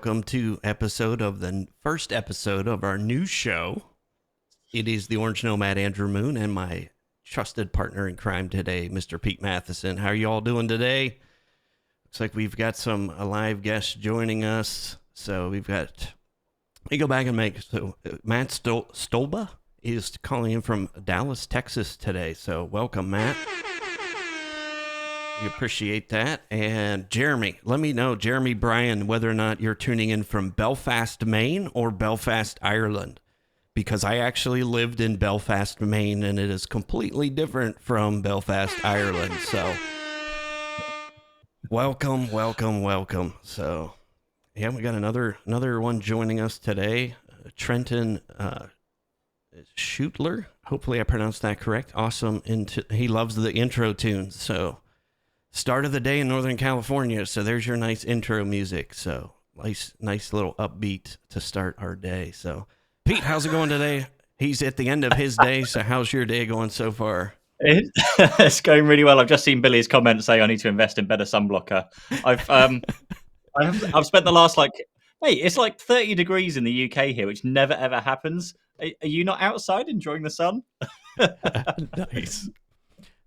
welcome to the first episode of our new show. It is the Orange Nomad Andrew Moon and my trusted partner in crime today, Mr. Pete Matheson. How are you all doing today? Looks like we've got some live guests joining us. So we've got, let me go back and Matt Stolba is calling in from Dallas, Texas today. So welcome, Matt. We appreciate that. And Jeremy, let me know, Jeremy Bryan, whether or not you're tuning in from Belfast, Maine or Belfast, Ireland, because I actually lived in Belfast, Maine, and it is completely different from Belfast, Ireland. So welcome. So yeah, we got another one joining us today, Trenton Schutler. Hopefully I pronounced that correct. Awesome. He loves the intro tunes. So start of the day in Northern California. So there's your nice intro music. So nice little upbeat to start our day. So Pete, how's it going today? He's at the end of his day. So how's your day going so far? It's going really well. I've just seen Billy's comment saying I need to invest in better sunblocker. I've spent the last it's like 30 degrees in the UK here, which never ever happens. Are you not outside enjoying the sun? Nice.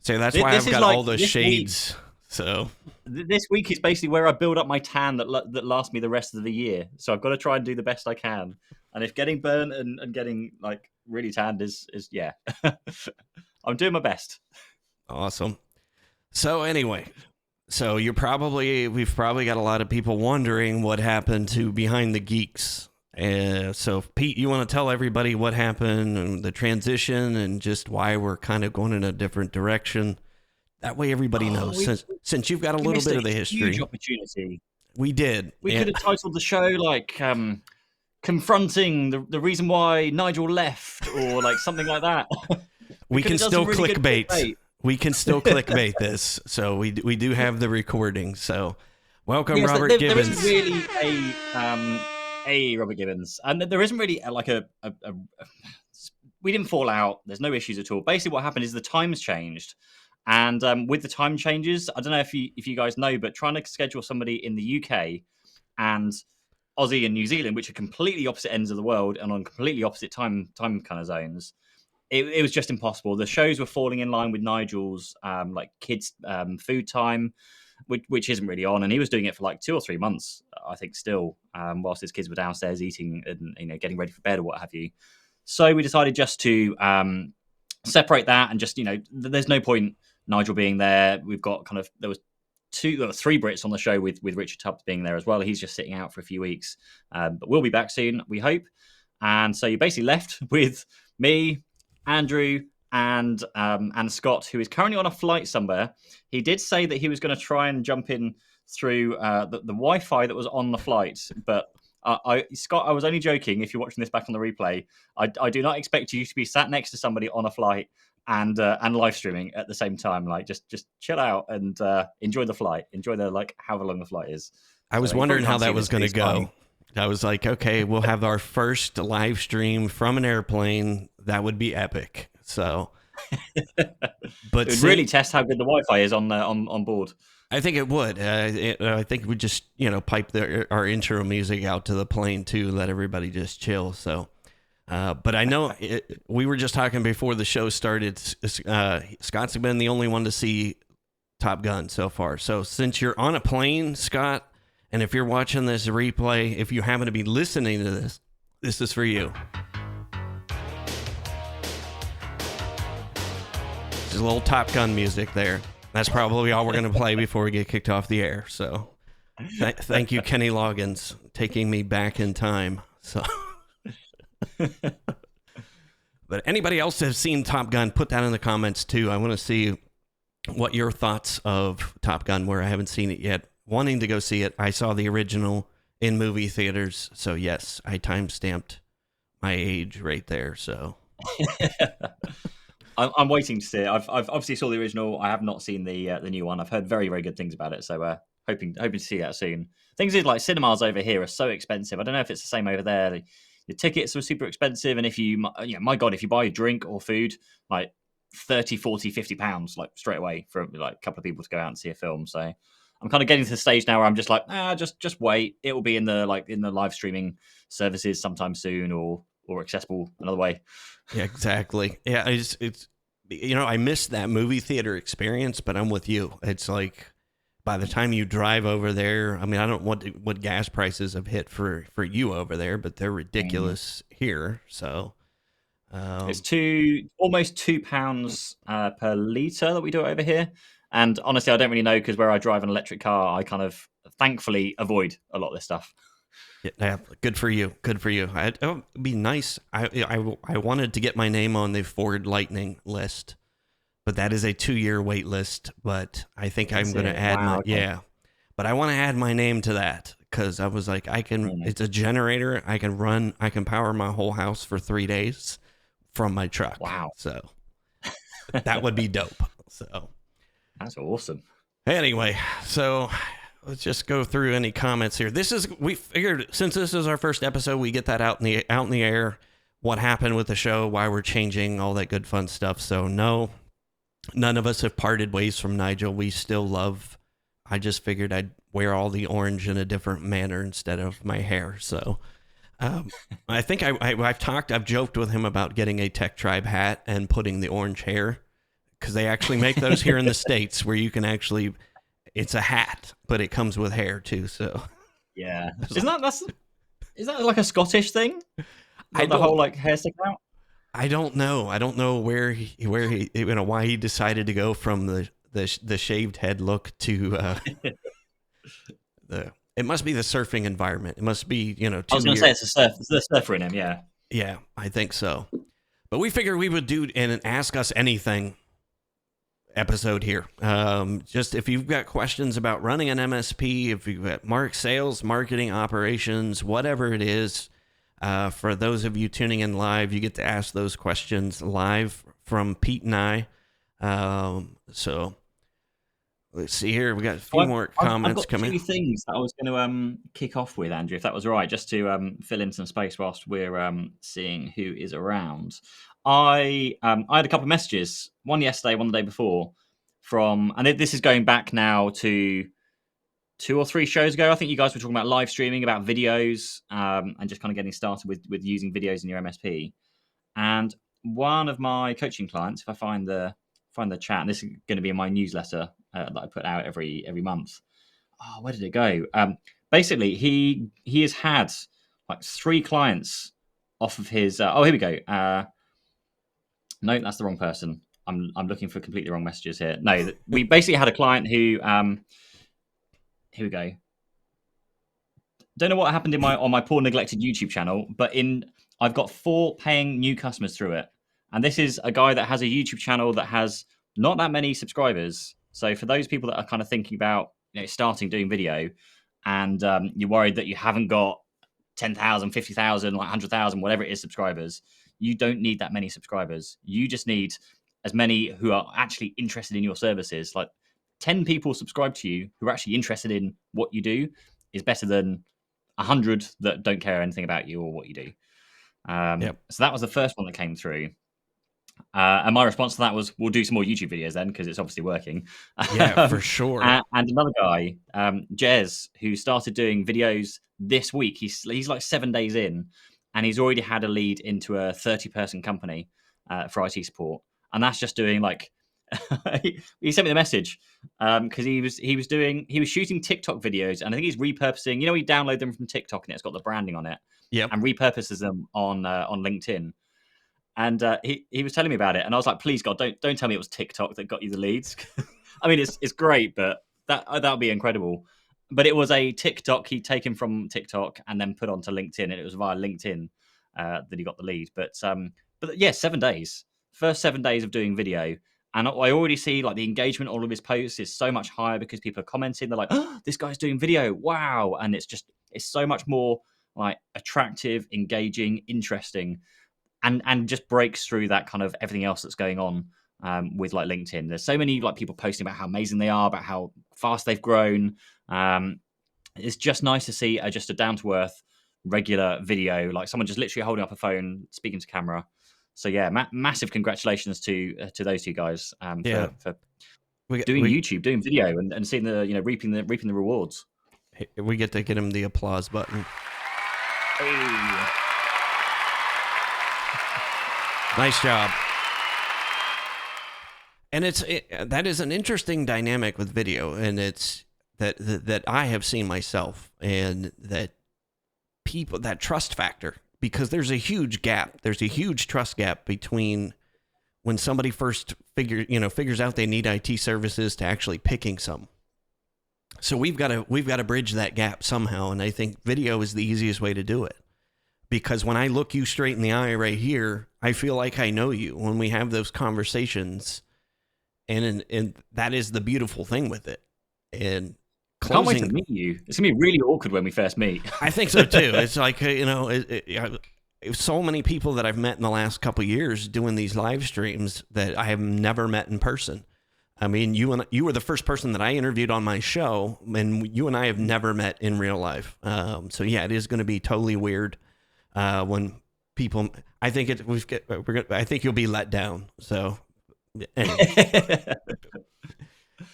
So that's why I've got all the shades. So this week is basically where I build up my tan that lasts me the rest of the year. So I've got to try and do the best I can. And if getting burnt and getting like really tanned is yeah, I'm doing my best. Awesome. So anyway, so we've probably got a lot of people wondering what happened to Behind the Geeks. So Pete, you want to tell everybody what happened and the transition and just why we're kind of going in a different direction? That way everybody knows, since you've got a little bit of the history. Huge opportunity. We did. We could have titled the show like confronting the reason why Nigel left, or like something like that. We can still clickbait. We can still clickbait this. So we do have the recording. So welcome, Robert Gibbons. There isn't really a Robert Gibbons, and there isn't really we didn't fall out. There's no issues at all. Basically, what happened is the times changed. And with the time changes, I don't know if you guys know, but trying to schedule somebody in the UK and Aussie and New Zealand, which are completely opposite ends of the world and on completely opposite time kind of zones, it was just impossible. The shows were falling in line with Nigel's kids food time, which isn't really on, and he was doing it for like 2 or 3 months, I think, still, whilst his kids were downstairs eating and getting ready for bed or what have you. So we decided just to separate that and just there's no point Nigel being there. We've got there was 3 Brits on the show with Richard Tubbs being there as well. He's just sitting out for a few weeks, but we'll be back soon, we hope. And so you're basically left with me, Andrew, and Scott, who is currently on a flight somewhere. He did say that he was going to try and jump in through the Wi-Fi that was on the flight, but Scott, I was only joking. If you're watching this back on the replay, I do not expect you to be sat next to somebody on a flight and live streaming at the same time. Like just chill out and enjoy the flight. Enjoy however long the flight is. I was wondering how that was going to go. I was like, okay, we'll have our first live stream from an airplane. That would be epic. So, but it would really test how good the Wi-Fi is on board. I think it would. I think we just pipe our intro music out to the plane too, let everybody just chill. So, but I know we were just talking before the show started. Scott's been the only one to see Top Gun so far. So since you're on a plane, Scott, and if you're watching this replay, if you happen to be listening to this, this is for you. There's a little Top Gun music there. That's probably all we're going to play before we get kicked off the air. So thank you, Kenny Loggins, taking me back in time. So, but anybody else has seen Top Gun, put that in the comments too. I want to see what your thoughts of Top Gun were. I haven't seen it yet. Wanting to go see it. I saw the original in movie theaters. So yes, I time-stamped my age right there. So I'm waiting to see it. I've obviously saw the original. I have not seen the new one. I've heard very, very good things about it. So hoping to see that soon. Things is, like, cinemas over here are so expensive. I don't know if it's the same over there. The tickets are super expensive, and if my God, if you buy a drink or food, like 30, 40, 50 pounds, like straight away for like a couple of people to go out and see a film. So I'm kind of getting to the stage now where I'm just like, just wait. It will be in the live streaming services sometime soon, or accessible another way. Yeah, exactly. Yeah, it's I missed that movie theater experience, but I'm with you. It's like by the time you drive over there, I mean, I don't know what gas prices have hit for you over there, but they're Mm. ridiculous here. So, It's um, almost £2 per liter that we do it over here. And honestly, I don't really know because where I drive an electric car, I kind of thankfully avoid a lot of this stuff. yeah, good for you. Good for you. It'd be nice. I wanted to get my name on the Ford Lightning list, but that is a 2-year wait list. But I think I'm Is going to it? add Wow. my, Okay. yeah, but I want to add my name to that because I was like, Really? it's a generator. I can power my whole house for 3 days from my truck. Wow. So that would be dope. So That's awesome. anyway, so let's just go through any comments here. We figured since this is our first episode, we get that out in the air. What happened with the show? Why we're changing? All that good fun stuff. So no, none of us have parted ways from Nigel. We still love. I just figured I'd wear all the orange in a different manner instead of my hair. So I think I've joked with him about getting a Tech Tribe hat and putting the orange hair because they actually make those here in the States where you can actually, it's a hat, but it comes with hair too. So Yeah. Is that like a Scottish thing? I The whole don't, like hair sticking out? I don't know. I don't know why he decided to go from the shaved head look to it must be the surfing environment. It must be, I was too going to say year. it's a surf. It's the surfer in him. Yeah. Yeah, I think so. But we figured we would do an Ask Us Anything episode here. Just if you've got questions about running an MSP, if you've got sales, marketing, operations, whatever it is, for those of you tuning in live, you get to ask those questions live from Pete and I. So let's see here. We got a So few more I've comments got coming. two things that I was going to kick off with, Andrew, if that was all right, just to fill in some space whilst we're seeing who is around. I had a couple of messages, one yesterday, one the day before, and this is going back now to 2 or 3 shows ago. I think you guys were talking about live streaming, about videos, and just kind of getting started with using videos in your MSP. And one of my coaching clients, if I find the chat, and this is going to be in my newsletter that I put out every month. Oh, where did it go? Basically, he has had like 3 clients off of his. Here we go. No, that's the wrong person. I'm looking for completely wrong messages here. No, we basically had a client who. Here we go. Don't know what happened in my on my poor neglected YouTube channel, but I've got 4 paying new customers through it, and this is a guy that has a YouTube channel that has not that many subscribers. So for those people that are kind of thinking about starting doing video, and you're worried that you haven't got 10,000, 50,000, like 100,000, whatever it is, subscribers, you don't need that many subscribers. You just need as many who are actually interested in your services. Like 10 people subscribe to you who are actually interested in what you do is better than 100 that don't care anything about you or what you do. Yep. So that was the first one that came through. And my response to that was, we'll do some more YouTube videos then, because it's obviously working. Yeah, for sure. And another guy, Jez, who started doing videos this week. He's like 7 days in, and he's already had a lead into a 30-person company for IT support. And that's just doing like, he sent me the message because he was shooting TikTok videos, and I think he's repurposing. You download them from TikTok and it's got the branding on it, Yep. and repurposes them on LinkedIn. And he was telling me about it, and I was like, "Please God, don't tell me it was TikTok that got you the leads." I mean, it's great, but that would be incredible. But it was a TikTok he'd taken from TikTok and then put onto LinkedIn, and it was via LinkedIn that he got the lead. But yeah, 7 days, first 7 days of doing video, and I already see like the engagement. All of his posts is so much higher because people are commenting. They're like, "Oh, this guy's doing video, wow!" And it's so much more like attractive, engaging, interesting, and just breaks through that kind of everything else that's going on with like LinkedIn. There's so many like people posting about how amazing they are, about how fast they've grown. It's just nice to see just a down to earth, regular video, like someone just literally holding up a phone, speaking to camera. So yeah, massive congratulations to those two guys Yeah. for doing YouTube, doing video, and seeing the reaping the rewards. we get to get him the applause button. Hey. Nice job. And that is an interesting dynamic with video, and it's that I have seen myself, and that people, that trust factor, because there's a huge gap. There's a huge trust gap between when somebody first figures out they need IT services to actually picking some. So we've got to bridge that gap somehow, and I think video is the easiest way to do it. Because when I look you straight in the eye right here, I feel like I know you when we have those conversations. And that is the beautiful thing with it. And closing, I can't wait to meet you. It's gonna be really awkward when we first meet. I think so too. It's like so many people that I've met in the last couple of years doing these live streams that I have never met in person. I mean, you were the first person that I interviewed on my show, and you and I have never met in real life. So yeah, it is going to be totally weird when people. I think I think you'll be let down. So. Anyway.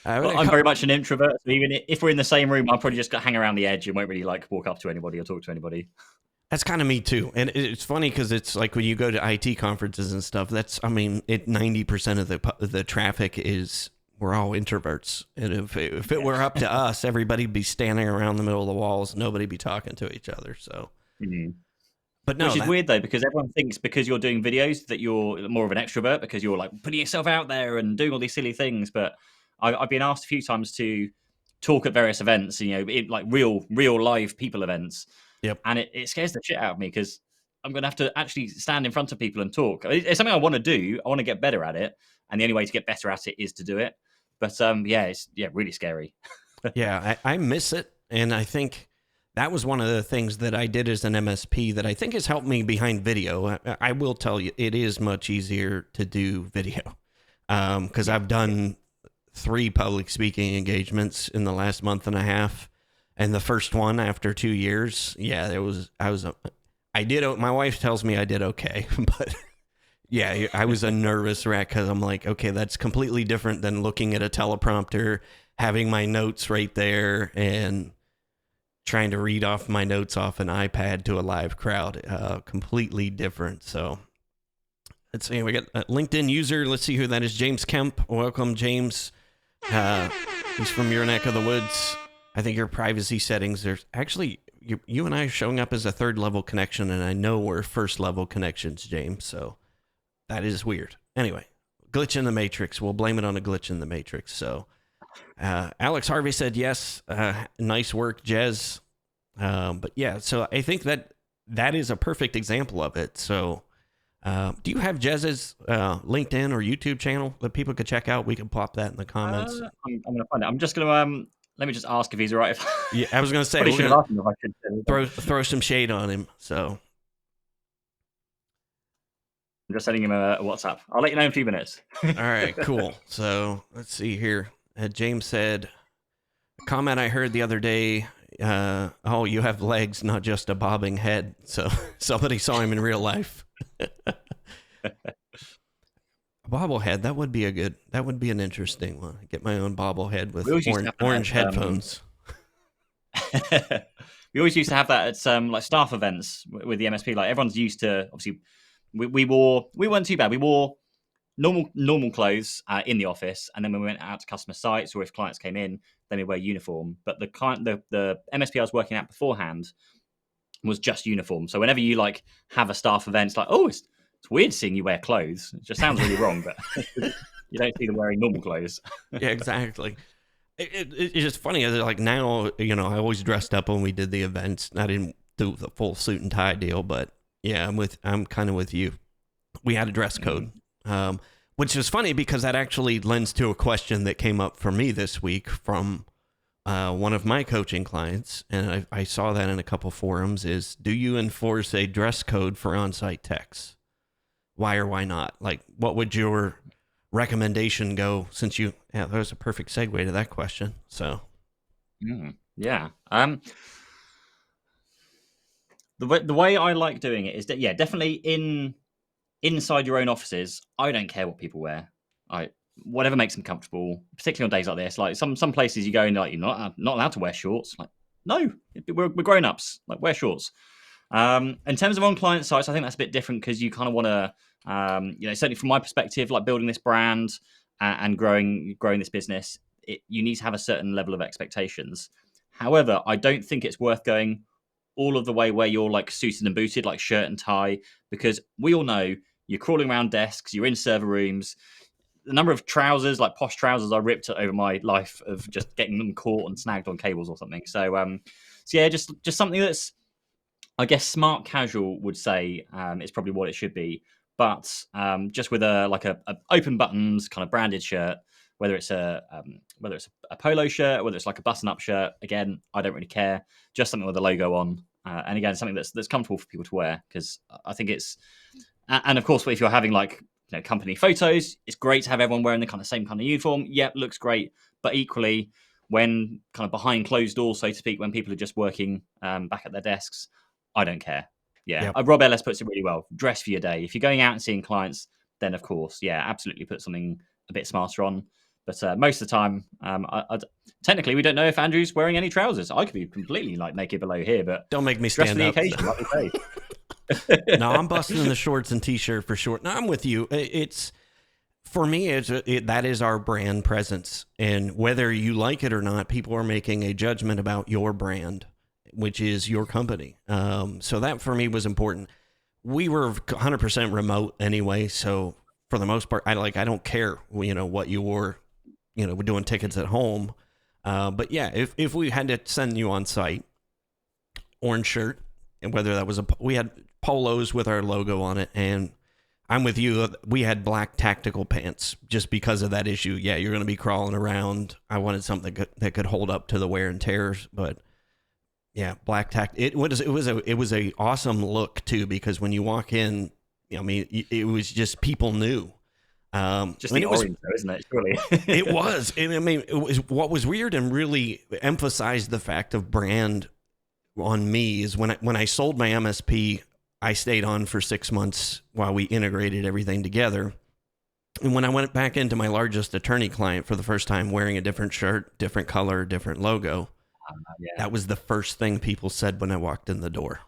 I'm very much an introvert, so even if we're in the same room, I'll probably just hang around the edge and won't really walk up to anybody or talk to anybody. That's kind of me too, and it's funny because it's like when you go to IT conferences and stuff. 90% of the traffic is we're all introverts, and if it were up to us, everybody'd be standing around the middle of the walls, nobody'd be talking to each other. So. Mm-hmm. But no, which is weird though, because everyone thinks because you're doing videos that you're more of an extrovert because you're like putting yourself out there and doing all these silly things. But I've been asked a few times to talk at various events, like real live people events. Yep. And it scares the shit out of me because I'm going to have to actually stand in front of people and talk. It's something I want to do. I want to get better at it, and the only way to get better at it is to do it. But it's really scary. Yeah, I miss it, and I think. That was one of the things that I did as an MSP that I think has helped me behind video. I will tell you, it is much easier to do video because I've done 3 public speaking engagements in the last month and a half. And the first one after 2 years, my wife tells me I did okay, but yeah, I was a nervous wreck because I'm like, okay, that's completely different than looking at a teleprompter, having my notes right there, and trying to read off my notes off an iPad to a live crowd. Completely different. So let's see. We got a LinkedIn user. Let's see who that is. James Kemp. Welcome, James. He's from your neck of the woods. I think your privacy settings, there's actually, you and I are showing up as a 3rd level connection, and I know we're 1st level connections, James. So that is weird. Anyway, glitch in the matrix. We'll blame it on a glitch in the matrix. So Alex Harvey said yes. Nice work, Jez. But yeah, so I think that is a perfect example of it. So do you have Jez's LinkedIn or YouTube channel that people could check out? We can pop that in the comments. I'm going to find it. I'm just going to let me just ask if he's all right. Yeah, I was going to say we're going to throw some shade on him. So I'm just sending him a WhatsApp. I'll let you know in a few minutes. All right, cool. So let's see here. James said, a comment I heard the other day, oh, you have legs, not just a bobbing head. So somebody saw him in real life. A bobblehead, that would be an interesting one. Get my own bobblehead with orange headphones. We always used to have that at like staff events with the MSP. Like everyone's used to, obviously, we weren't too bad. We wore normal clothes in the office, and then when we went out to customer sites or if clients came in, then we wear uniform. But the MSP I was working at beforehand was just uniform. So whenever you like have a staff event, it's like, oh, it's weird seeing you wear clothes. It just sounds really wrong, but you don't see them wearing normal clothes. Yeah, exactly. It's just funny. Like now, I always dressed up when we did the events. I didn't do the full suit and tie deal, but yeah, I'm kind of with you. We had a dress code. Which is funny because that actually lends to a question that came up for me this week from one of my coaching clients, and I saw that in a couple forums, is do you enforce a dress code for on-site techs? Why or why not? Like, what would your recommendation go since that was a perfect segue to that question. So. Yeah. The way I like doing it is that, definitely inside your own offices, I don't care what people wear. whatever makes them comfortable, particularly on days like this. Like some places you go and like you're not allowed to wear shorts. Like no, we're grown ups. Like wear shorts. In terms of on client sites, I think that's a bit different because you kind of want to, certainly from my perspective, like building this brand and growing this business, you need to have a certain level of expectations. However, I don't think it's worth going all of the way where you're like suited and booted, like shirt and tie, because we all know you're crawling around desks, you're in server rooms. The number of trousers, like posh trousers, I ripped over my life of just getting them caught and snagged on cables or something. So yeah, just something that's, I guess, smart casual would say is probably what it should be, but just with a open buttons kind of branded shirt, whether it's a polo shirt, whether it's like a button up shirt. Again, I don't really care. Just something with a logo on, and again, something that's comfortable for people to wear because I think it's. And of course, if you're having like company photos, it's great to have everyone wearing the kind of same kind of uniform. Yep, looks great. But equally, when kind of behind closed doors, so to speak, when people are just working back at their desks, I don't care. Yeah, Yep. Rob Ellis puts it really well. Dress for your day. If you're going out and seeing clients, then of course, yeah, absolutely put something a bit smarter on. But most of the time, technically, we don't know if Andrew's wearing any trousers. I could be completely like naked below here, but Don't make me dress for stand the up. occasion, like we say. No, I'm busting in the shorts and t-shirt for sure. No, I'm with you. It's for me. That is our brand presence, and whether you like it or not, people are making a judgment about your brand, which is your company. So that for me was important. We were 100% remote anyway, so for the most part, I don't care, what you wore. We're doing tickets at home. But yeah, if we had to send you on site, orange shirt, and whether that was we had polos with our logo on it, and I'm with you. We had black tactical pants just because of that issue. Yeah, you're going to be crawling around. I wanted something that could hold up to the wear and tears, but yeah, black tact. It was a awesome look too, because when you walk in, I mean, it was just people knew. Just the orange, though, isn't it? Surely it was, and I mean, it was what was weird and really emphasized the fact of brand on me is when I sold my MSP. I stayed on for 6 months while we integrated everything together. And when I went back into my largest attorney client for the first time, wearing a different shirt, different color, different logo, yeah. that was the first thing people said when I walked in the door.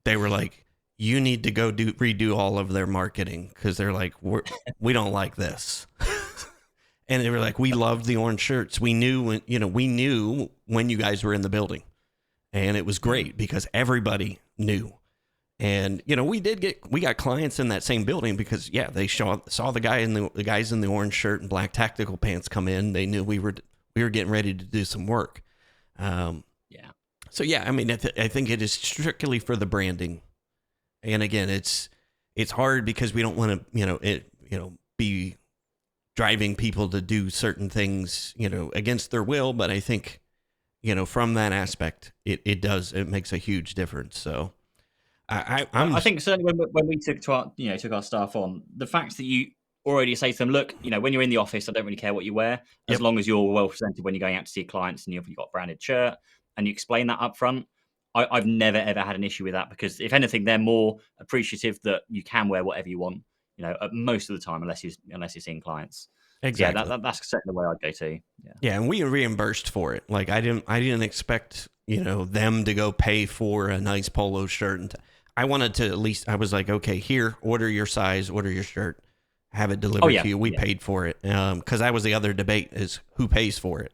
They were like, you need to go redo all of their marketing, because they're like, we don't like this. And they were like, we loved the orange shirts. We knew when you guys were in the building. And it was great because everybody knew. And we got clients in that same building because they saw the guys in the orange shirt and black tactical pants come in. They knew we were getting ready to do some work. Yeah. So yeah, I mean, I think it is strictly for the branding. And again, it's hard because we don't want to be driving people to do certain things against their will. But I think from that aspect, it makes a huge difference. So. I think certainly when we took our staff on, the fact that you already say to them, look, when you're in the office, I don't really care what you wear, as long as you're well presented when you're going out to see clients and you've got a branded shirt and you explain that up front. I've never ever had an issue with that because if anything, they're more appreciative that you can wear whatever you want, most of the time, unless you're seeing clients. Exactly. So yeah, that's certainly the way I'd go to. Yeah, and we reimbursed for it. Like I didn't expect them to go pay for a nice polo shirt, and I wanted to at least. I was like, okay, here, order your size, order your shirt, have it delivered to you. We paid for it because that was the other debate is who pays for it,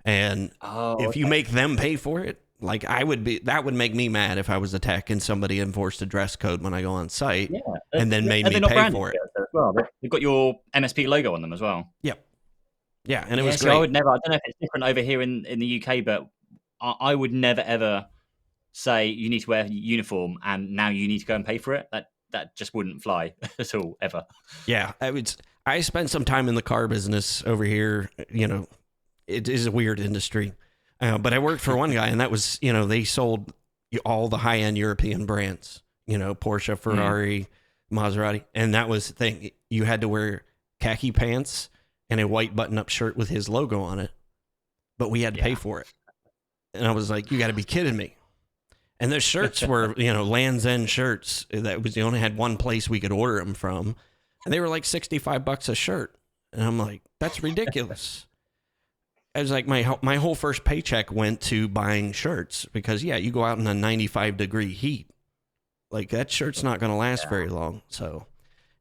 and if you make them pay for it, like that would make me mad if I was a tech and somebody enforced a dress code when I go on site, and then made me pay for it. As well. They've got your MSP logo on them as well. Yep. Yeah, and it was great. I would never. I don't know if it's different over here in the UK, but I would never ever say you need to wear a uniform and now you need to go and pay for it. That just wouldn't fly at all ever. Yeah, I spent some time in the car business over here. It is a weird industry, but I worked for one guy, and that was they sold all the high end European brands. Porsche, Ferrari, Maserati, and that was the thing. You had to wear khaki pants and a white button-up shirt with his logo on it, but we had to pay for it. And I was like, you got to be kidding me. And the shirts were, Land's End shirts. That was, they only had one place we could order them from. And they were like $65 a shirt. And I'm like, that's ridiculous. I was like, my whole first paycheck went to buying shirts because, yeah, you go out in a 95-degree heat. Like, that shirt's not going to last very long. So,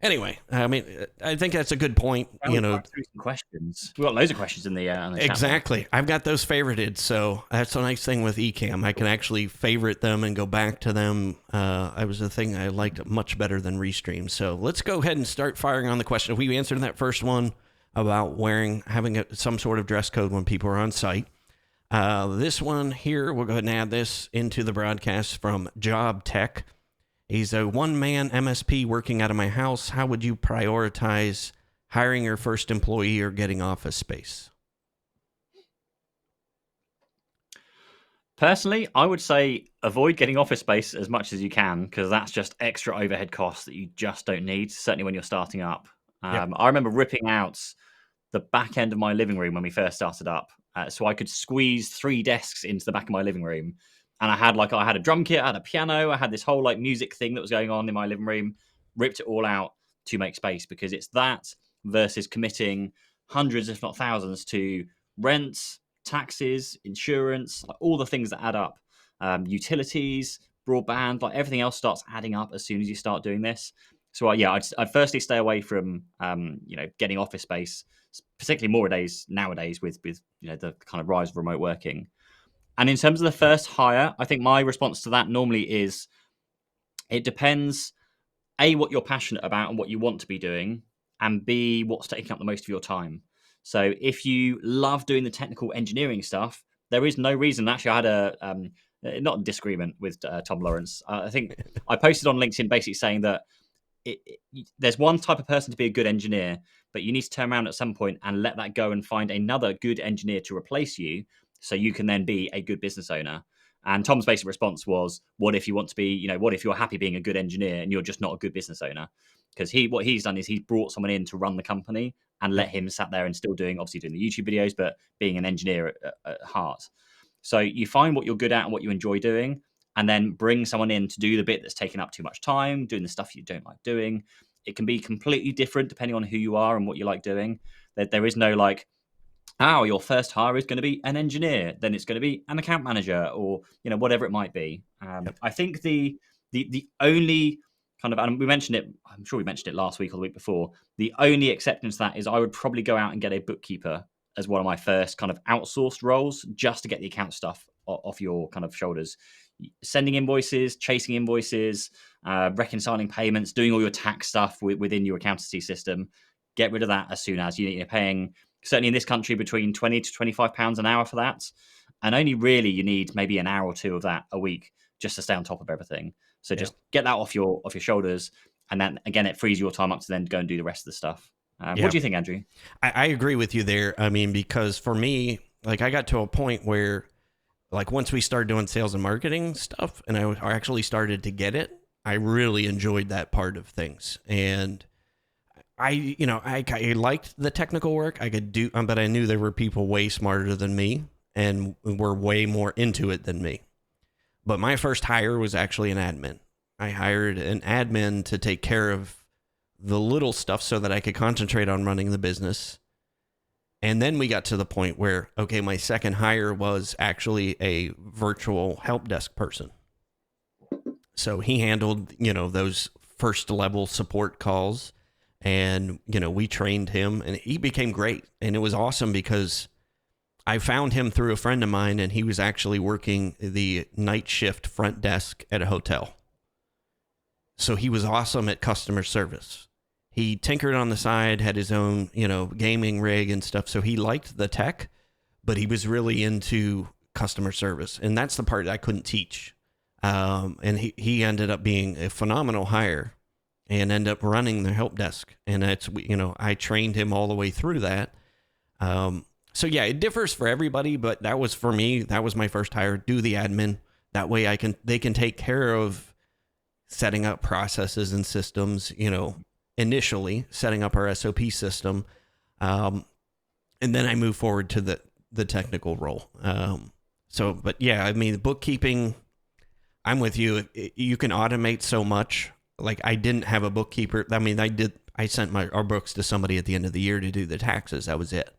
anyway, I mean, I think that's a good point. Well, we got through some questions. We got loads of questions in the chat there. Exactly. I've got those favorited, so that's a nice thing with Ecamm. I can actually favorite them and go back to them. I was a thing I liked much better than Restream. So let's go ahead and start firing on the question. We answered that first one about having some sort of dress code when people are on site. This one here, we'll go ahead and add this into the broadcast from Job Tech. He's a one-man MSP working out of my house. How would you prioritize hiring your first employee or getting office space? Personally, I would say avoid getting office space as much as you can, because that's just extra overhead costs that you just don't need, certainly when you're starting up. Yep. I remember ripping out the back end of my living room when we first started up, so I could squeeze 3 desks into the back of my living room. And I had a drum kit, I had a piano, I had this whole like music thing that was going on in my living room. Ripped it all out to make space, because it's that versus committing hundreds, if not thousands, to rent, taxes, insurance, like all the things that add up, utilities, broadband, like everything else starts adding up as soon as you start doing this. So yeah, I'd firstly stay away from getting office space, particularly nowadays with the kind of rise of remote working. And in terms of the first hire, I think my response to that normally is it depends, A, what you're passionate about and what you want to be doing, and B, what's taking up the most of your time. So if you love doing the technical engineering stuff, there is no reason. Actually, I had not a disagreement with Tom Lawrence. I think I posted on LinkedIn basically saying that there's one type of person to be a good engineer, but you need to turn around at some point and let that go and find another good engineer to replace you, so you can then be a good business owner. And Tom's basic response was, what if you want to be, what if you're happy being a good engineer and you're just not a good business owner? Because what he's done is he's brought someone in to run the company and let him sat there and still obviously doing the YouTube videos, but being an engineer at heart. So you find what you're good at and what you enjoy doing, and then bring someone in to do the bit that's taking up too much time, doing the stuff you don't like doing. It can be completely different depending on who you are and what you like doing. There is no like, your first hire is going to be an engineer, then it's going to be an account manager, or whatever it might be. I think the only kind of, and we mentioned it, I'm sure we mentioned it last week or the week before, the only exception to that is I would probably go out and get a bookkeeper as one of my first kind of outsourced roles, just to get the account stuff off your kind of shoulders. Sending invoices, chasing invoices, reconciling payments, doing all your tax stuff within your accountancy system. Get rid of that as soon as you're paying, certainly in this country, between £20 to £25 an hour for that. And only really you need maybe an hour or two of that a week just to stay on top of everything. So just get that off your shoulders. And then again, it frees your time up to then go and do the rest of the stuff. What do you think, Andrew? I agree with you there. I mean, because for me, like, I got to a point where, like, once we started doing sales and marketing stuff and I actually started to get it, I really enjoyed that part of things. And I liked the technical work I could do, but I knew there were people way smarter than me and were way more into it than me. But my first hire was actually an admin. I hired an admin to take care of the little stuff so that I could concentrate on running the business. And then we got to the point where, okay, my second hire was actually a virtual help desk person. So he handled, those first level support calls, and, we trained him and he became great. And it was awesome because I found him through a friend of mine, and he was actually working the night shift front desk at a hotel. So he was awesome at customer service. He tinkered on the side, had his own, gaming rig and stuff. So he liked the tech, but he was really into customer service. And that's the part I couldn't teach. And he ended up being a phenomenal hire and ended up running the help desk. And that's, I trained him all the way through that. So yeah, it differs for everybody, but that was, for me, that was my first hire. Do the admin. That way they can take care of setting up processes and systems, initially setting up our SOP system. And then I move forward to the technical role. But yeah, I mean, bookkeeping, I'm with you. You can automate so much. Like, I didn't have a bookkeeper. I mean, I sent our books to somebody at the end of the year to do the taxes. That was it.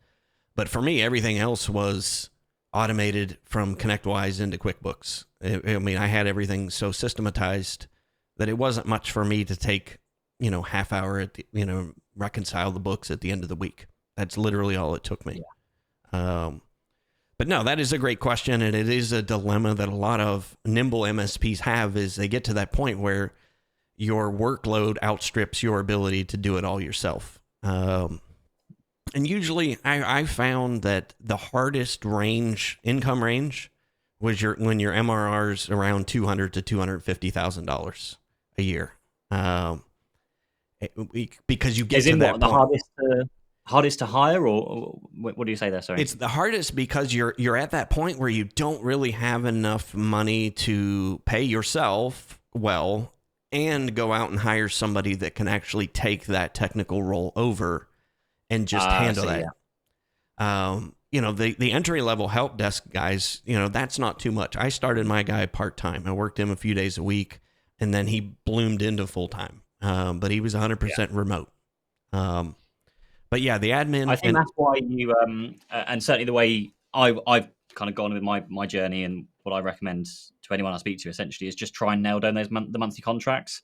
But for me, everything else was automated from ConnectWise into QuickBooks. I mean, I had everything so systematized that it wasn't much for me to take, half hour at reconcile the books at the end of the week. That's literally all it took me. Yeah. But no, that is a great question, and it is a dilemma that a lot of nimble MSPs have. Is they get to that point where your workload outstrips your ability to do it all yourself. And usually, I found that the hardest income range, was when your MRR's around $200,000 to $250,000 a year, because you get Is to in that what the point. hardest to hire, or what do you say there? Sorry, It's the hardest because you're at that point where you don't really have enough money to pay yourself well and go out and hire somebody that can actually take that technical role over and just handle see, that. The entry level help desk guys, that's not too much. I started my guy part-time. I worked him a few days a week, and then he bloomed into full-time. But he was 100% remote. But yeah, the admin. I think that's why you and certainly the way I've kind of gone with my journey, and what I recommend to anyone I speak to essentially is just try and nail down the monthly contracts,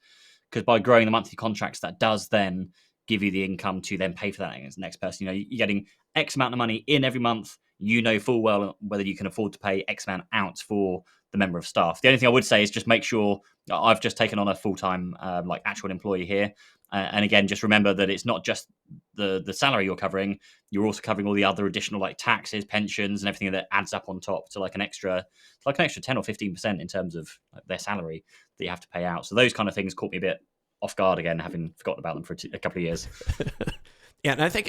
because by growing the monthly contracts, that does then give you the income to then pay for that next person. You're getting X amount of money in every month. You know full well whether you can afford to pay X amount out for the member of staff. The only thing I would say is just make sure. I've just taken on a full-time actual employee here, and again, just remember that it's not just the salary you're covering. You're also covering all the other additional like taxes, pensions, and everything that adds up on top to like an extra 10 or 15% in terms of their salary that you have to pay out. So those kind of things caught me a bit off guard again, having forgotten about them for a couple of years. Yeah, and I think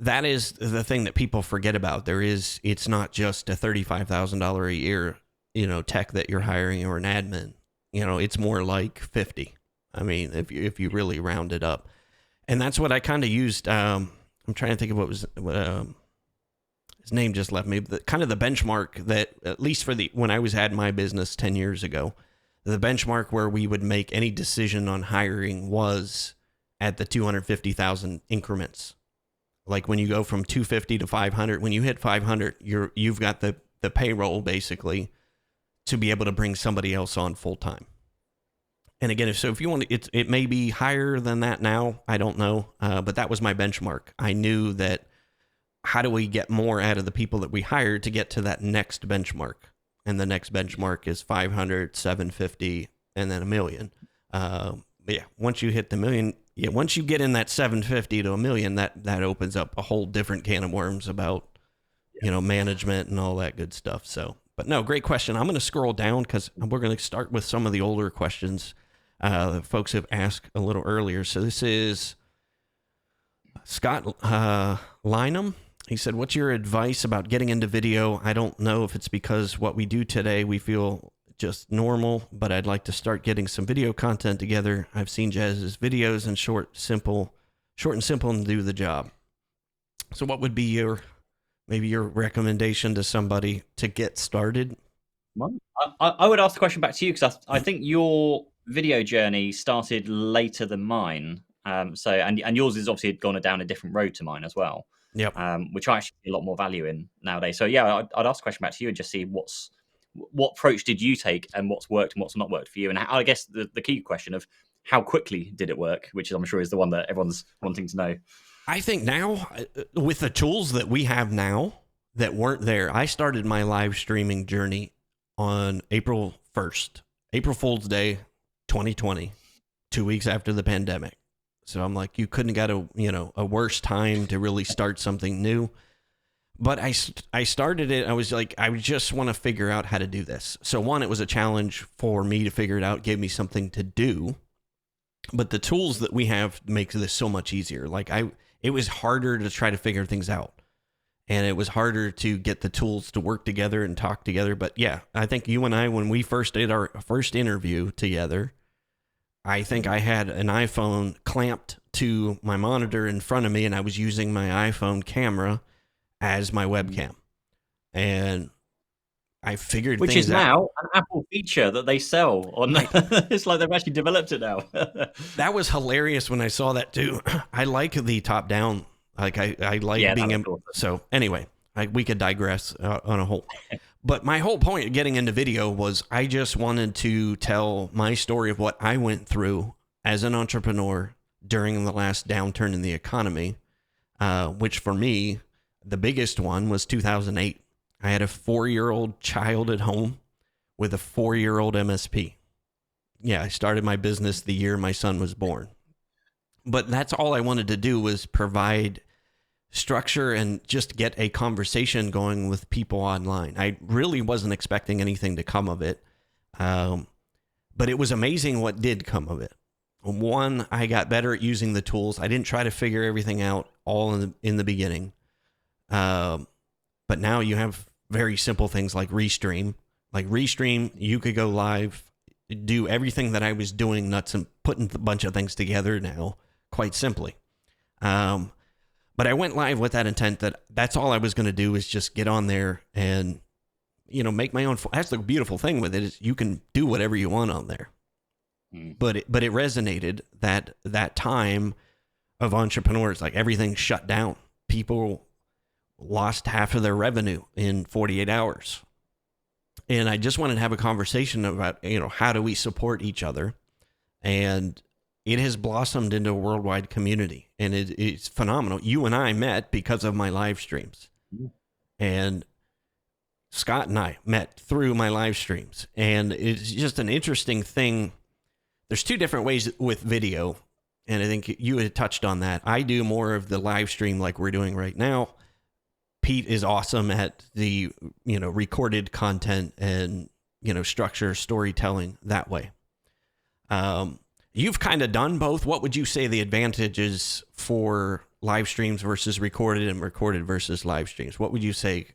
that is the thing that people forget about. It's not just a $35,000 a year tech that you're hiring or an admin. It's more like 50. I mean, if you really round it up, and that's what I kind of used. I'm trying to think of what his name just left me. Kind of the benchmark that, at least for when I had my business 10 years ago, the benchmark where we would make any decision on hiring was at the 250,000 increments. Like when you go from 250 to 500, when you hit 500, you've got the payroll basically to be able to bring somebody else on full time. And again, if you want, it may be higher than that now. I don't know, but that was my benchmark. I knew that. How do we get more out of the people that we hired to get to that next benchmark? And the next benchmark is 500, 750, and then $1 million. Yeah, once you hit the $1 million, once you get in that 750 to $1 million, that opens up a whole different can of worms about management and all that good stuff. So, but no, great question. I'm going to scroll down because we're going to start with some of the older questions that folks have asked a little earlier. So this is Scott Lynham. He said, what's your advice about getting into video? I don't know if it's because what we do today, we feel just normal, but I'd like to start getting some video content together. I've seen Jazz's videos and short and simple and do the job. So what would be maybe your recommendation to somebody to get started? Well, I would ask the question back to you, because I think your video journey started later than mine. And yours is obviously gone down a different road to mine as well. Yep. Which I actually see a lot more value in nowadays. So yeah, I'd ask the question back to you and just see what approach did you take and what's worked and what's not worked for you. And I guess the key question of how quickly did it work, which I'm sure is the one that everyone's wanting to know. I think now, with the tools that we have now that weren't there, I started my live streaming journey on April 1st, April Fool's Day, 2020, 2 weeks after the pandemic. So I'm like, you couldn't have got a worse time to really start something new. But I started it. I was like, I just want to figure out how to do this. So one, it was a challenge for me to figure it out, gave me something to do. But the tools that we have make this so much easier. Like it was harder to try to figure things out. And it was harder to get the tools to work together and talk together. But yeah, I think you and I, when we first did our first interview together, I think I had an iPhone clamped to my monitor in front of me, and I was using my iPhone camera as my webcam. And I figured Which is things out. now an Apple feature that they sell on. I It's like they've actually developed it now. That was hilarious when I saw that too. I like the top down. Like I like Yeah, that being looks in. awesome. So anyway, we could digress on a whole. But my whole point of getting into video was I just wanted to tell my story of what I went through as an entrepreneur during the last downturn in the economy, which for me, the biggest one was 2008. I had a 4-year-old child at home with a 4-year-old MSP. Yeah, I started my business the year my son was born. But that's all I wanted to do was provide structure and just get a conversation going with people online. I really wasn't expecting anything to come of it. But it was amazing what did come of it. One, I got better at using the tools. I didn't try to figure everything out all in the beginning. But now you have very simple things like Restream. Like Restream, you could go live, do everything that I was doing, nuts and putting a bunch of things together now quite simply. But I went live with that intent that that's all I was going to do is just get on there and, make my own. That's the beautiful thing with it is you can do whatever you want on there. Mm. But it resonated that time of entrepreneurs, like everything shut down. People lost half of their revenue in 48 hours. And I just wanted to have a conversation about, how do we support each other? And it has blossomed into a worldwide community, and it's phenomenal. You and I met because of my live streams, and Scott and I met through my live streams, and it's just an interesting thing. There's two different ways with video, and I think you had touched on that. I do more of the live stream like we're doing right now. Pete is awesome at the, recorded content and, structure, storytelling that way. You've kind of done both. What would you say the advantages for live streams versus recorded and recorded versus live streams? What would you say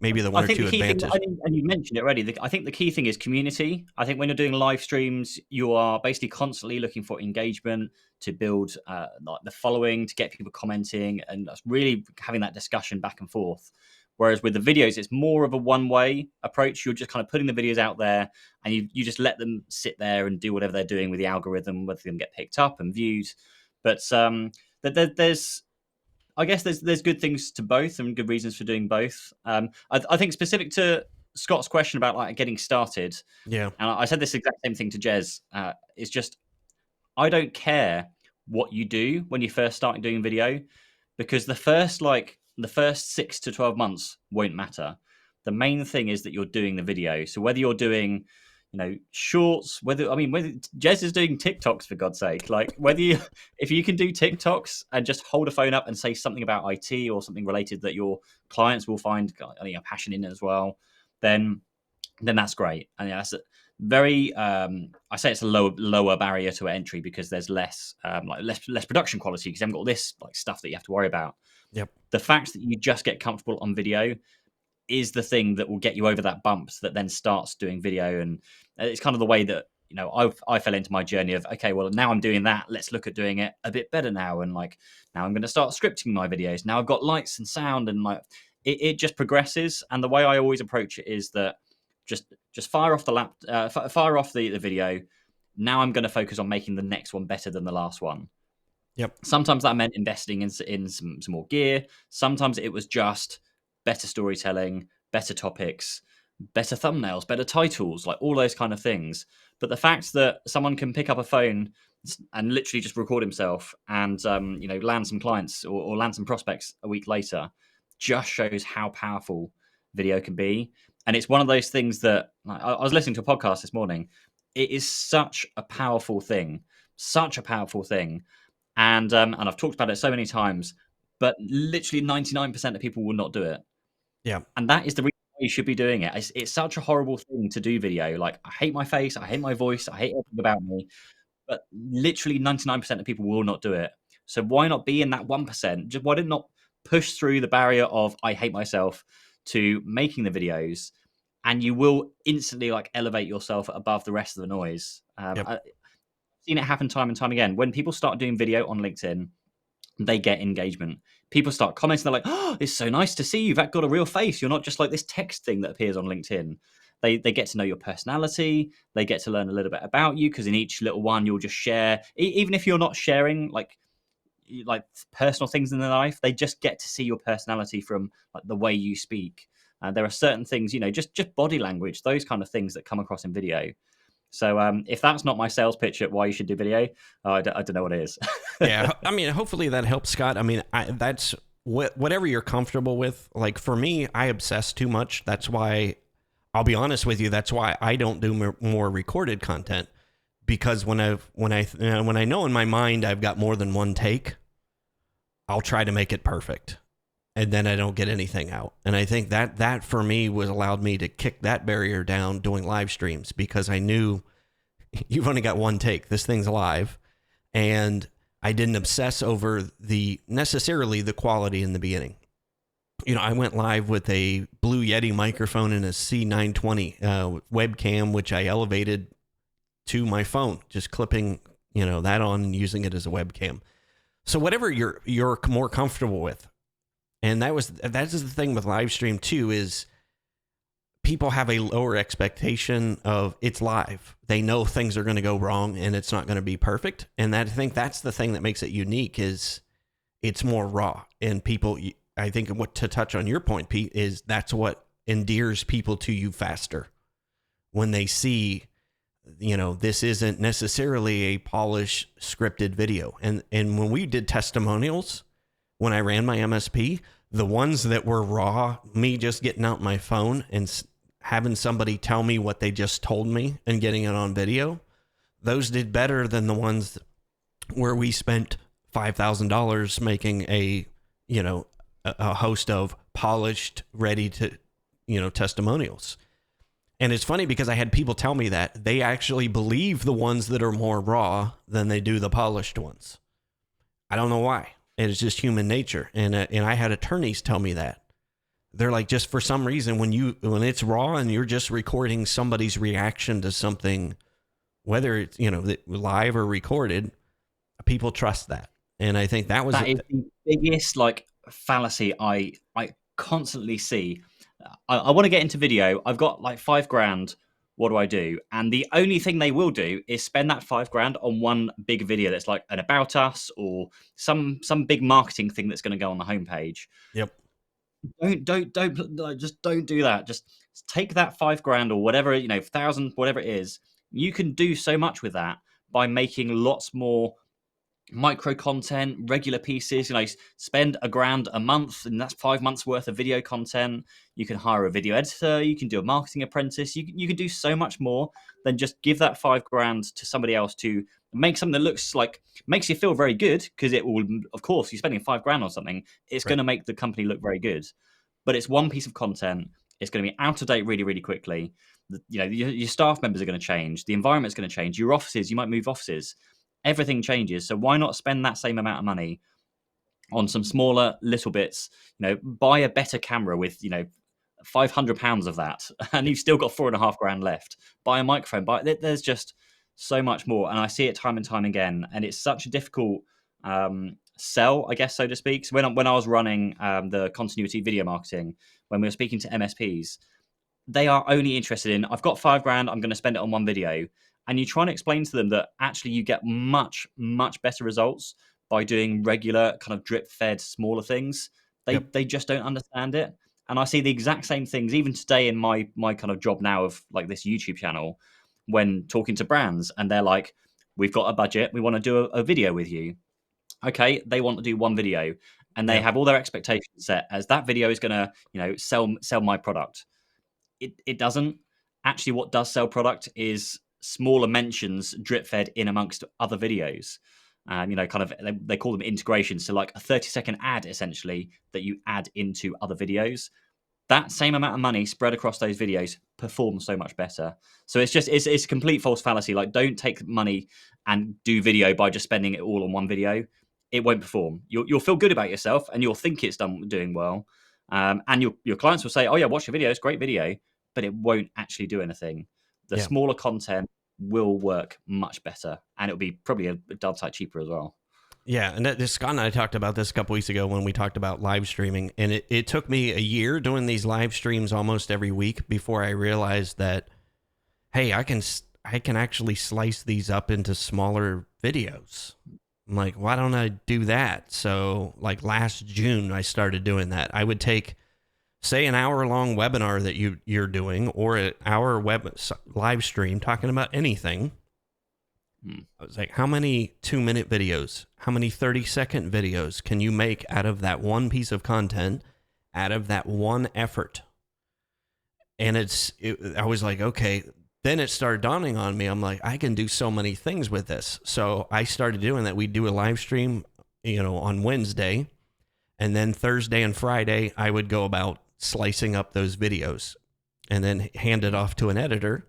maybe the I one or think the two key thing, advantages? and you mentioned it already, I think the key thing is community. I think when you're doing live streams, you are basically constantly looking for engagement to build like the following, to get people commenting, and that's really having that discussion back and forth. Whereas with the videos, it's more of a one-way approach. You're just kind of putting the videos out there, and you just let them sit there and do whatever they're doing with the algorithm, whether they get picked up and viewed. But there's I guess there's good things to both and good reasons for doing both. I think specific to Scott's question about like getting started, Yeah. and I said this exact same thing to Jez. It's just I don't care what you do when you first start doing video, because the first 6 to 12 months won't matter. The main thing is that you're doing the video. So whether you're doing, shorts, whether Jez is doing TikToks for God's sake, like whether you if you can do TikToks and just hold a phone up and say something about IT or something related that your clients will find a passion in as well, then that's great. And that's very. I say it's a lower barrier to entry because there's less less production quality because you haven't got all this like stuff that you have to worry about. Yep. The fact that you just get comfortable on video is the thing that will get you over that bump that then starts doing video. And it's kind of the way that I fell into my journey of, okay, well, now I'm doing that, let's look at doing it a bit better now. And like now I'm going to start scripting my videos. Now I've got lights and sound, and like it just progresses. And the way I always approach it is that just fire off fire off the video. Now I'm going to focus on making the next one better than the last one. Yep. Sometimes that meant investing in some more gear. Sometimes it was just better storytelling, better topics, better thumbnails, better titles, like all those kind of things. But the fact that someone can pick up a phone and literally just record himself and land some clients or land some prospects a week later just shows how powerful video can be. And it's one of those things that I was listening to a podcast this morning. It is such a powerful thing, such a powerful thing. And I've talked about it so many times, but literally 99% of people will not do it. Yeah. And that is the reason why you should be doing it. It's such a horrible thing to do video. Like, I hate my face, I hate my voice, I hate everything about me. But literally 99% of people will not do it. So why not be in that 1%? Just why did not push through the barrier of I hate myself to making the videos, and you will instantly like elevate yourself above the rest of the noise. Yep. I've seen it happen time and time again. When people start doing video on LinkedIn, they get engagement. People start commenting. They're like, "Oh, it's so nice to see you've got a real face. You're not just like this text thing that appears on LinkedIn." They get to know your personality. They get to learn a little bit about you because in each little one you'll just share. Even if you're not sharing like personal things in their life, they just get to see your personality from like the way you speak. There are certain things, just body language, those kind of things that come across in video. So if that's not my sales pitch at why you should do video, I don't know what it is. Yeah, I mean, hopefully that helps, Scott. I mean, that's whatever you're comfortable with. Like for me, I obsess too much. That's why I'll be honest with you. That's why I don't do more recorded content, because when I know in my mind I've got more than one take, I'll try to make it perfect, and then I don't get anything out. And I think that for me was allowed me to kick that barrier down doing live streams, because I knew you've only got one take. This thing's live, and I didn't obsess over necessarily the quality in the beginning. I went live with a Blue Yeti microphone and a C920 webcam, which I elevated to my phone, just clipping, that on and using it as a webcam. So whatever you're more comfortable with. And that's the thing with live stream too, is people have a lower expectation of it's live. They know things are going to go wrong and it's not going to be perfect. And I think that's the thing that makes it unique, is it's more raw. And people, I think what to touch on your point, Pete, is that's what endears people to you faster. When they see, this isn't necessarily a polished scripted video. And when we did testimonials, when I ran my MSP, the ones that were raw, me just getting out my phone and having somebody tell me what they just told me and getting it on video, those did better than the ones where we spent $5,000 making a host of polished, ready to, testimonials. And it's funny because I had people tell me that they actually believe the ones that are more raw than they do the polished ones. I don't know why. It's just human nature. And I had attorneys tell me that. They're like, just for some reason, when it's raw and you're just recording somebody's reaction to something, whether it's, live or recorded, people trust that. And I think that is the biggest fallacy I constantly see. I want to get into video. I've got like $5,000. What do I do? And the only thing they will do is spend that $5,000 on one big video that's like an about us or some big marketing thing that's going to go on the homepage. Yep. Just don't do that. Just take that $5,000 or whatever, 1,000, whatever it is. You can do so much with that by making lots more micro content, regular pieces. Spend $1,000 a month, and that's 5 months worth of video content. You can hire a video editor. You can do a marketing apprentice. You can do so much more than just give that $5,000 to somebody else to make something that looks like makes you feel very good, because it will, of course, you're spending $5,000 on something. It's Right. going to make the company look very good, but it's one piece of content. It's going to be out of date really, really quickly. Your staff members are going to change. The environment's going to change. Your offices, you might move offices. Everything changes. So why not spend that same amount of money on some smaller little bits? Buy a better camera with, £500 of that, and you've still got $4,500 left. Buy a microphone. There's just so much more, and I see it time and time again. And it's such a difficult sell, I guess, so to speak. So when I was running the continuity video marketing, when we were speaking to MSPs, they are only interested in, I've got $5,000, I'm going to spend it on one video. And you try and explain to them that actually you get much, much better results by doing regular kind of drip fed smaller things. They just don't understand it. And I see the exact same things even today in my kind of job now of like this YouTube channel, when talking to brands, and they're like, we've got a budget, we want to do a video with you. Okay, they want to do one video, and they Yep. have all their expectations set as that video is going to, sell my product. It doesn't. Actually, what does sell product is smaller mentions drip fed in amongst other videos. Kind of they call them integrations. So like a 30-second ad essentially that you add into other videos. That same amount of money spread across those videos performs so much better. So it's a complete false fallacy. Like, don't take money and do video by just spending it all on one video. It won't perform. You'll feel good about yourself and you'll think it's doing well. And your clients will say, "Oh yeah, watch your video. It's a great video," but it won't actually do anything. The Yeah. smaller content will work much better, and it'll be probably a darn sight cheaper as well. Yeah, and Scott and I talked about this a couple weeks ago when we talked about live streaming, and it took me a year doing these live streams almost every week before I realized that, hey, I can actually slice these up into smaller videos. I'm like, why don't I do that? So like last June, I started doing that. I would take, say, an hour-long webinar that you're doing, or an hour live stream talking about anything. I was like, how many 2-minute videos, how many 30-second videos can you make out of that one piece of content, out of that one effort? And I was like, okay. Then it started dawning on me. I'm like, I can do so many things with this. So I started doing that. We'd do a live stream, on Wednesday. And then Thursday and Friday, I would go about slicing up those videos and then hand it off to an editor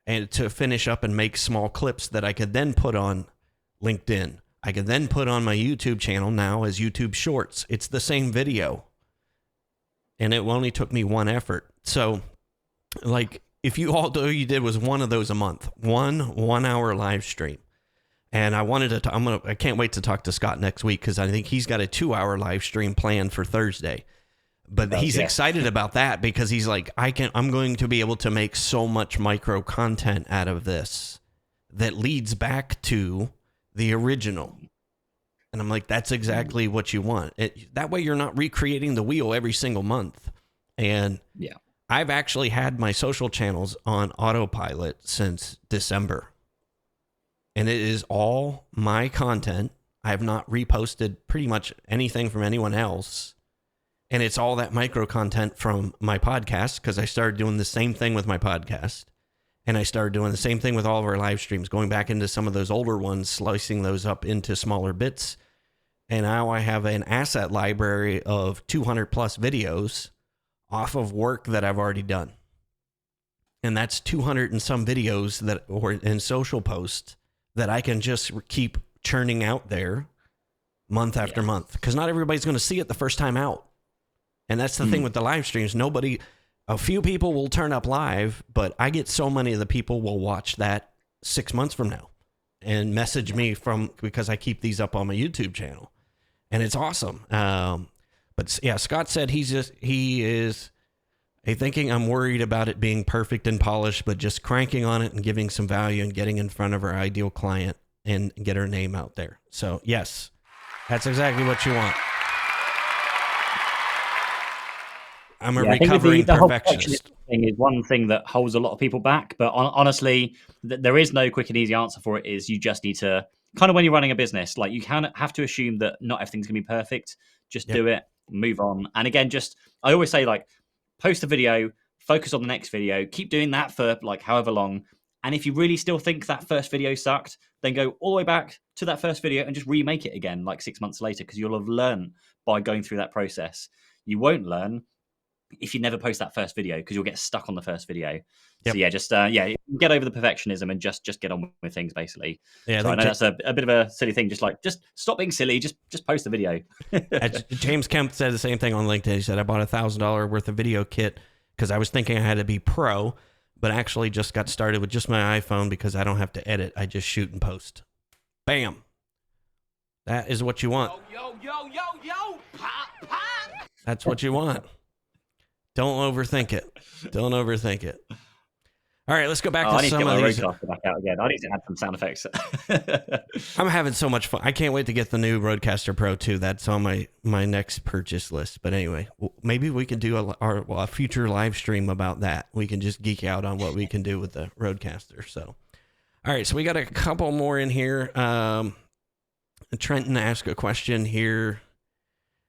and to finish up and make small clips that I could then put on LinkedIn. I could then put on my YouTube channel now as YouTube Shorts. It's the same video. And it only took me one effort. So, like, if all you did was one of those a month, one hour live stream. And I wanted to, I can't wait to talk to Scott next week because I think he's got a 2-hour live stream planned for Thursday. But he's excited about that because he's like, I'm going to be able to make so much micro content out of this that leads back to the original. And I'm like, that's exactly what you want. That way you're not recreating the wheel every single month. And I've actually had my social channels on autopilot since December. And it is all my content. I have not reposted pretty much anything from anyone else. And it's all that micro content from my podcast because I started doing the same thing with my podcast. And I started doing the same thing with all of our live streams, going back into some of those older ones, slicing those up into smaller bits. And now I have an asset library of 200 plus videos off of work that I've already done. And that's 200 and some videos and social posts that I can just keep churning out there month after month. Because not everybody's going to see it the first time out. And that's the thing with the live streams. A few people will turn up live, but I get so many of the people will watch that 6 months from now and message me because I keep these up on my YouTube channel. And it's awesome. But yeah, Scott said he is thinking I'm worried about it being perfect and polished, but just cranking on it and giving some value and getting in front of our ideal client and get our name out there. So yes, that's exactly what you want. I'm a recovering perfectionist. Whole thing is one thing that holds a lot of people back, but honestly, there is no quick and easy answer for it. Is you just need to kind of, when you're running a business, like, you kind of have to assume that not everything's gonna be perfect. Just do it, move on. And again, I always say, like, post a video, focus on the next video, keep doing that for like however long. And if you really still think that first video sucked, then go all the way back to that first video and just remake it again like 6 months later, because you'll have learned by going through that process. You won't learn if you never post that first video, because you'll get stuck on the first video. So yeah, just get over the perfectionism and just get on with things, basically. Yeah, so I know that's a bit of a silly thing. Just stop being silly. Just post the video. James Kemp said the same thing on LinkedIn. He said, I bought $1,000 worth of video kit because I was thinking I had to be pro, but actually just got started with just my iPhone because I don't have to edit. I just shoot and post. Bam. That is what you want. Yo. Pop. That's what you want. Don't overthink it. All right, let's go back to some of these. I need to get my Rodecaster back out again. I need to add some sound effects. I'm having so much fun. I can't wait to get the new Rodecaster Pro 2. That's on my next purchase list. But anyway, maybe we can do a future live stream about that. We can just geek out on what we can do with the Rodecaster. So, all right, so we got a couple more in here. Trenton asked a question here.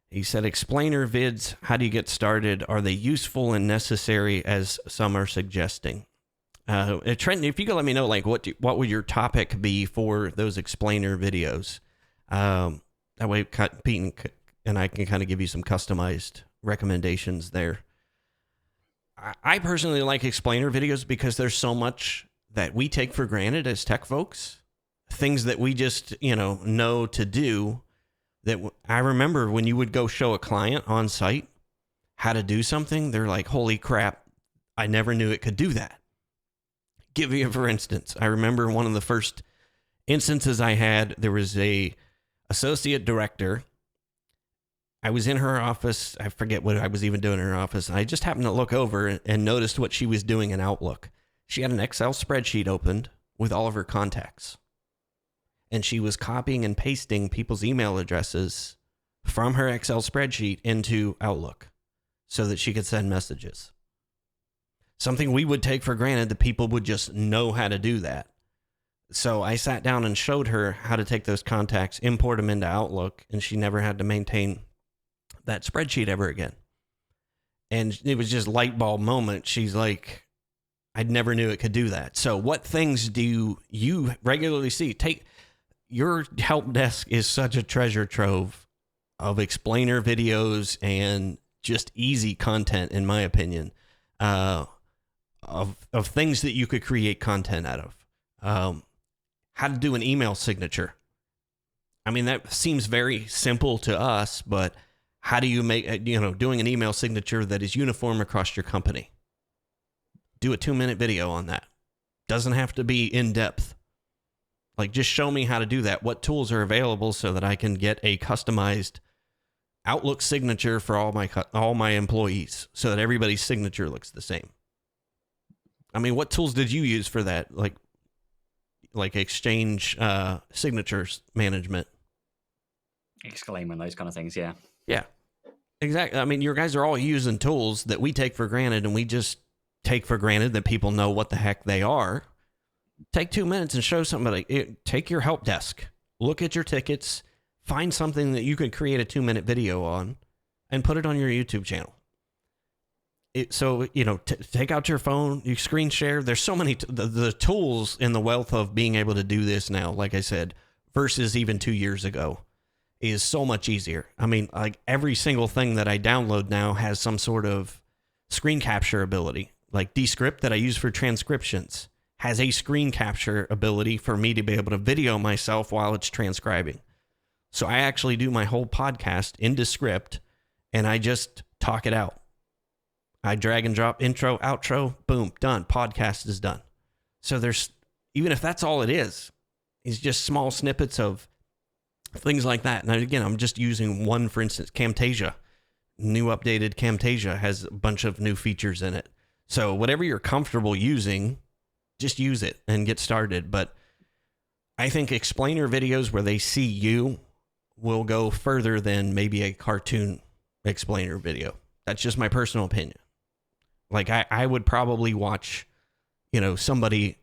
He said, explainer vids, how do you get started? Are they useful and necessary as some are suggesting? Trenton, if you could let me know, like, what would your topic be for those explainer videos? That way Pete and I can kind of give you some customized recommendations there. I personally like explainer videos because there's so much that we take for granted as tech folks. Things that we just, know to do. That I remember when you would go show a client on site how to do something, they're like, holy crap, I never knew it could do that. For instance, I remember one of the first instances I had, there was a associate director. I was in her office. I forget what I was even doing in her office. I just happened to look over and noticed what she was doing in Outlook. She had an Excel spreadsheet opened with all of her contacts. And she was copying and pasting people's email addresses from her Excel spreadsheet into Outlook so that she could send messages. Something we would take for granted that people would just know how to do that. So I sat down and showed her how to take those contacts, import them into Outlook, and she never had to maintain that spreadsheet ever again. And it was just light bulb moment. She's like, I never knew it could do that. So what things do you regularly see? Your help desk is such a treasure trove of explainer videos and just easy content, in my opinion, of things that you could create content out of. How to do an email signature. I mean, that seems very simple to us, but how do you make, doing an email signature that is uniform across your company? Do a 2-minute video on that. Doesn't have to be in depth. Like, just show me how to do that. What tools are available so that I can get a customized Outlook signature for all my employees so that everybody's signature looks the same. I mean, what tools did you use for that? Like Exchange signatures management. Exclaim and those kind of things, yeah. Yeah, exactly. I mean, your guys are all using tools that we take for granted, and we just take for granted that people know what the heck they are. Take 2 minutes and show somebody. Take your help desk. Look at your tickets. Find something that you can create a 2-minute video on and put it on your YouTube channel. Take out your phone, you screen share. There's so many, the tools in the wealth of being able to do this now, like I said, versus even 2 years ago, is so much easier. I mean, like every single thing that I download now has some sort of screen capture ability. Like Descript that I use for transcriptions has a screen capture ability for me to be able to video myself while it's transcribing. So I actually do my whole podcast in Descript and I just talk it out. I drag and drop intro, outro, boom, done. Podcast is done. So even if that's all it is just small snippets of things like that. And again, I'm just using one, for instance, Camtasia. New updated Camtasia has a bunch of new features in it. So whatever you're comfortable using, just use it and get started. But I think explainer videos where they see you will go further than maybe a cartoon explainer video. That's just my personal opinion. Like I would probably watch, somebody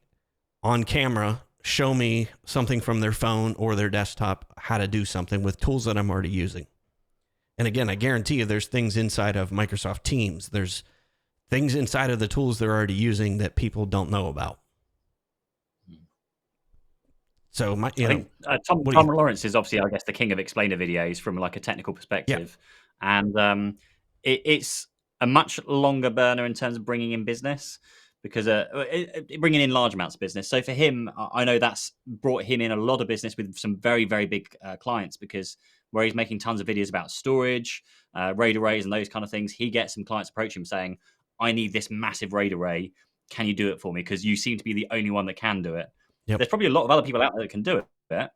on camera show me something from their phone or their desktop, how to do something with tools that I'm already using. And again, I guarantee you there's things inside of Microsoft Teams. There's things inside of the tools they're already using that people don't know about. So I think Tom Lawrence is obviously, I guess, the king of explainer videos from like a technical perspective. Yeah. And it's a much longer burner in terms of bringing in business because bringing in large amounts of business. So for him, I know that's brought him in a lot of business with some very, very big clients because where he's making tons of videos about storage, RAID arrays and those kind of things, he gets some clients approach him saying, I need this massive RAID array. Can you do it for me? Because you seem to be the only one that can do it. Yep. There's probably a lot of other people out there that can do it. But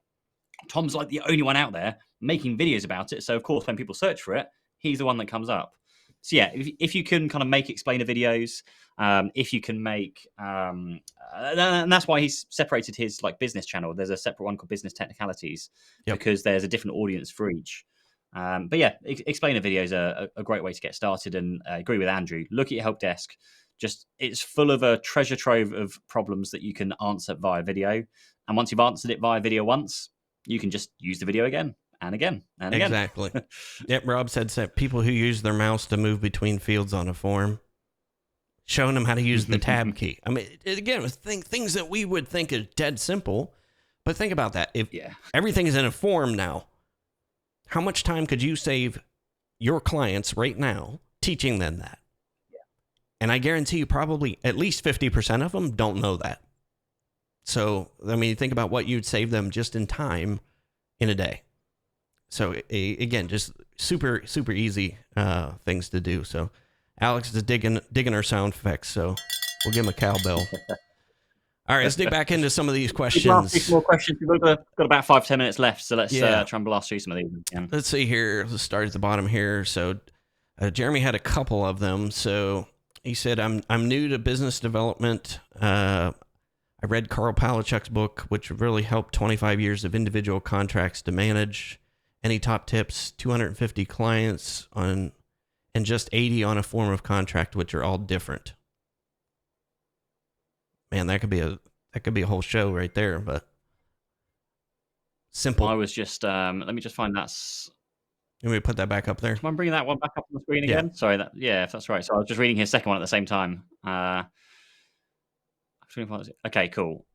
Tom's like the only one out there making videos about it. So, of course, when people search for it, he's the one that comes up. So, yeah, if you can kind of make explainer videos, if you can make... and that's why he's separated his business channel. There's a separate one called Business Technicalities because there's a different audience for each. But, yeah, explainer videos are a great way to get started. And I agree with Andrew. Look at your help desk. It's full of a treasure trove of problems that you can answer via video. And once you've answered it via video once, you can just use the video again and again and again. Exactly. Yep. Rob said people who use their mouse to move between fields on a form, showing them how to use the tab key. I mean, again, it things that we would think is dead simple, but think about that. If everything is in a form now, how much time could you save your clients right now teaching them that? And I guarantee you probably at least 50% of them don't know that. So, I mean, think about what you'd save them just in time in a day. So, again, just super, super easy things to do. So, Alex is digging our sound effects, so we'll give him a cowbell. All right, let's dig back into some of these People ask me some questions. more questions. We've got about 5-10 minutes left, so let's Yeah. try and blast through some of these. Yeah. Let's see here. Let's start at the bottom here. So, Jeremy had a couple of them. So he said, I'm new to business development. I read Carl Palachuk's book, which really helped 25 years of individual contracts to manage. Any top tips? 250 clients on, and just 80 on a form of contract, which are all different. Man, that could be a whole show right there. But simple. I was just let me just find that. Let me put that back up there. Am I bringing that one back up on the screen Yeah. again? Sorry, if that's right. So I was just reading his second one at the same time. Okay, cool.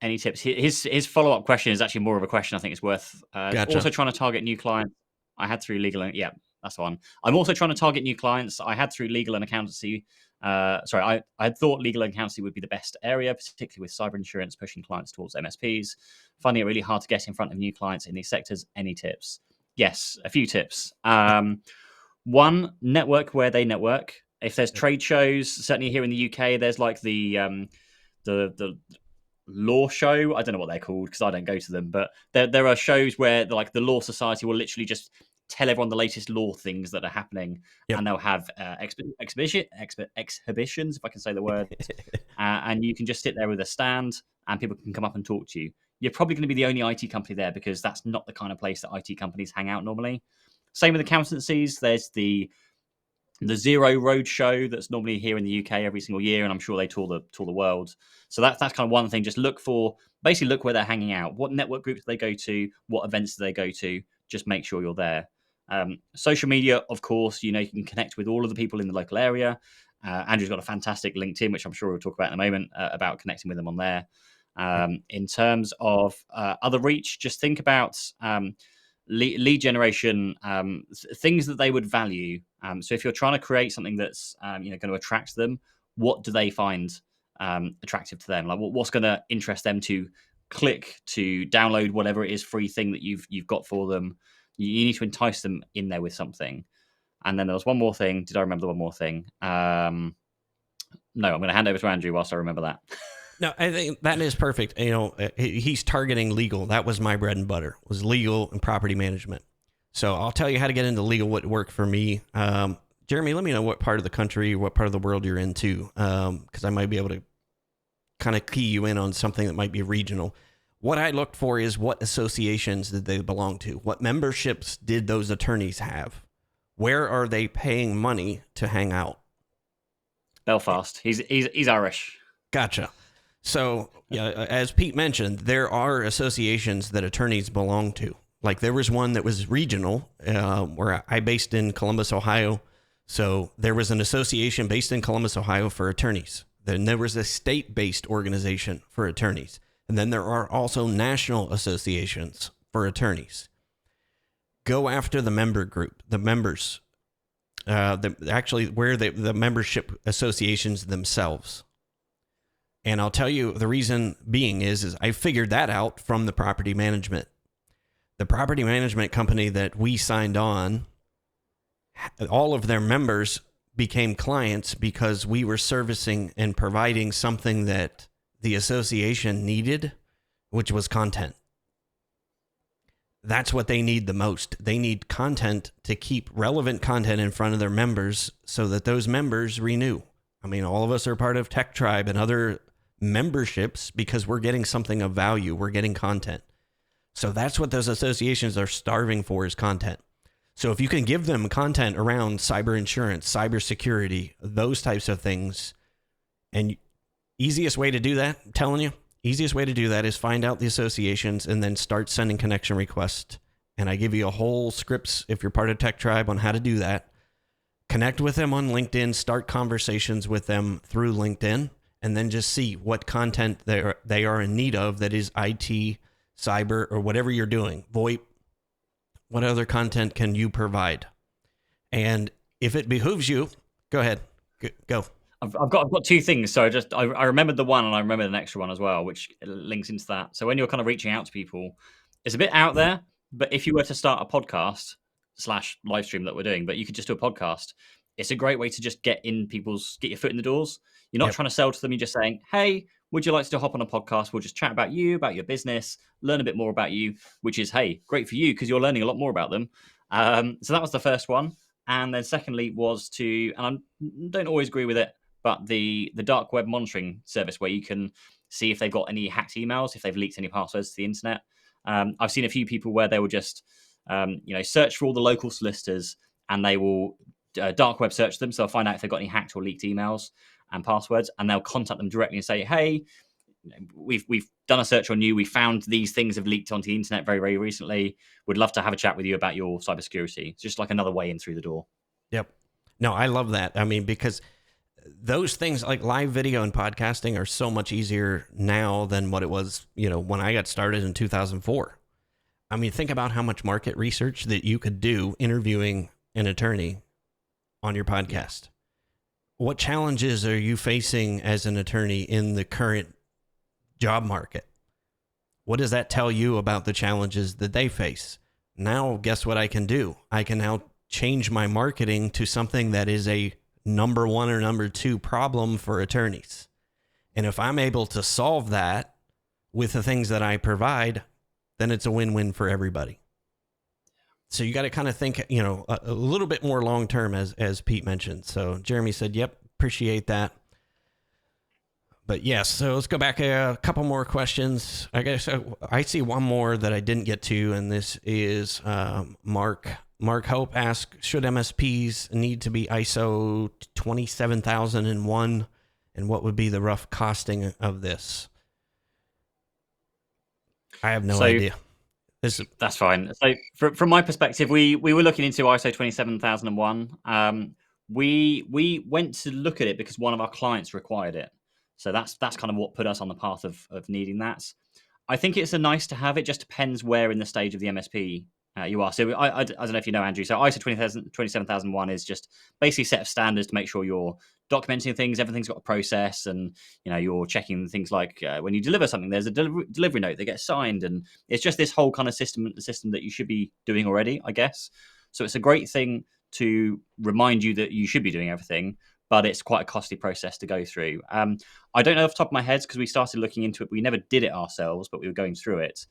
Any tips? His follow up question is actually more of a question. I think it's worth. Gotcha. Also trying to target new clients. I had through legal. Yeah, that's the one. I'm also trying to target new clients. I had through legal and accountancy. I had thought legal and accountancy would be the best area, particularly with cyber insurance pushing clients towards MSPs. Finding it really hard to get in front of new clients in these sectors. Any tips? Yes, a few tips. One, network where they network. If there's trade shows, certainly here in the UK, there's like the law show. I don't know what they're called because I don't go to them, but there are shows where like the Law Society will literally just tell everyone the latest law things that are happening, Yep. and they'll have exhibitions, if I can say the word, and you can just sit there with a stand, and people can come up and talk to you. You're probably going to be the only IT company there because that's not the kind of place that IT companies hang out normally. Same with accountancies. There's the Zero Road Show that's normally here in the UK every single year, and I'm sure they tour the world. So that's kind of one thing. Just look where they're hanging out. What network groups do they go to? What events do they go to? Just make sure you're there. Social media, of course, you can connect with all of the people in the local area. Andrew's got a fantastic LinkedIn, which I'm sure we'll talk about in a moment, about connecting with them on there. In terms of other reach, just think about lead generation, things that they would value. So if you're trying to create something that's going to attract them, what do they find attractive to them? Like what's going to interest them to click to download whatever it is free thing that you've got for them? You need to entice them in there with something. And then there was one more thing. Did I remember the one more thing? No, I'm going to hand over to Andrew whilst I remember that. No, I think that is perfect. He's targeting legal. That was my bread and butter, was legal and property management. So I'll tell you how to get into legal, what worked for me. Jeremy, let me know what part of the country, what part of the world you're into, because I might be able to kind of key you in on something that might be regional. What I looked for is what associations did they belong to? What memberships did those attorneys have? Where are they paying money to hang out? Belfast. He's Irish. Gotcha. So, yeah, as Pete mentioned, there are associations that attorneys belong to. Like there was one that was regional, where I based in Columbus, Ohio. So there was an association based in Columbus, Ohio for attorneys. Then there was a state-based organization for attorneys. And then there are also national associations for attorneys. Go after the member group, the members, the membership associations themselves. And I'll tell you the reason being is I figured that out from the property management. The property management company that we signed on, all of their members became clients because we were servicing and providing something that the association needed, which was content. That's what they need the most. They need content to keep relevant content in front of their members so that those members renew. I mean, all of us are part of Tech Tribe and other memberships because we're getting something of value. We're getting content. So that's what those associations are starving for, is content. So if you can give them content around cyber insurance, cyber security, those types of things, and easiest way to do that, I'm telling you, easiest way to do that is find out the associations and then start sending connection requests. And I give you a whole scripts if you're part of Tech Tribe on how to do that. Connect with them on LinkedIn, start conversations with them through LinkedIn, and then just see what content they are in need of that is IT, cyber, or whatever you're doing, VoIP. What other content can you provide? And if it behooves you, go ahead. Go. I've got two things. So I remembered the one and I remember the extra one as well, which links into that. So when you're kind of reaching out to people, it's a bit out there, but if you were to start a podcast / live stream that we're doing, but you could just do a podcast, it's a great way to just get your foot in the doors. You're not trying to sell to them. You're just saying, hey, would you like to hop on a podcast? We'll just chat about you, about your business, learn a bit more about you, which is, hey, great for you because you're learning a lot more about them. So that was the first one. And then secondly was to, and I don't always agree with it, but the dark web monitoring service where you can see if they've got any hacked emails, if they've leaked any passwords to the internet. I've seen a few people where they will just, search for all the local solicitors and they will dark web search them. So they'll find out if they've got any hacked or leaked emails and passwords, and they'll contact them directly and say, "Hey, we've done a search on you. We found these things have leaked onto the internet very, very recently. Would love to have a chat with you about your cybersecurity." It's just like another way in through the door. Yep. No, I love that. I mean, because those things like live video and podcasting are so much easier now than what it was, when I got started in 2004. I mean, think about how much market research that you could do interviewing an attorney on your podcast. What challenges are you facing as an attorney in the current job market? What does that tell you about the challenges that they face? Now, guess what I can do? I can now change my marketing to something that is a number one or number two problem for attorneys. And if I'm able to solve that with the things that I provide, then it's a win-win for everybody. So you got to kind of think, a little bit more long-term, as Pete mentioned. So Jeremy said, yep, appreciate that. But yes, so let's go back a couple more questions. I guess I see one more that I didn't get to, and this is Mark. Mark Hope asks, should MSPs need to be ISO 27001, and what would be the rough costing of this? I have no idea. That's fine. So from my perspective, we were looking into ISO 27001. We went to look at it because one of our clients required it. So that's kind of what put us on the path of needing that. I think it's a nice to have. It just depends where in the stage of the MSP you are. So I don't know if you know, Andrew. So ISO 27001 is just basically a set of standards to make sure you're documenting things. Everything's got a process, and you're checking things like when you deliver something, there's a delivery note that gets signed, and it's just this whole kind of system that you should be doing already, I guess. So it's a great thing to remind you that you should be doing everything, but it's quite a costly process to go through. I don't know off the top of my head because we started looking into it. We never did it ourselves, but we were going through it.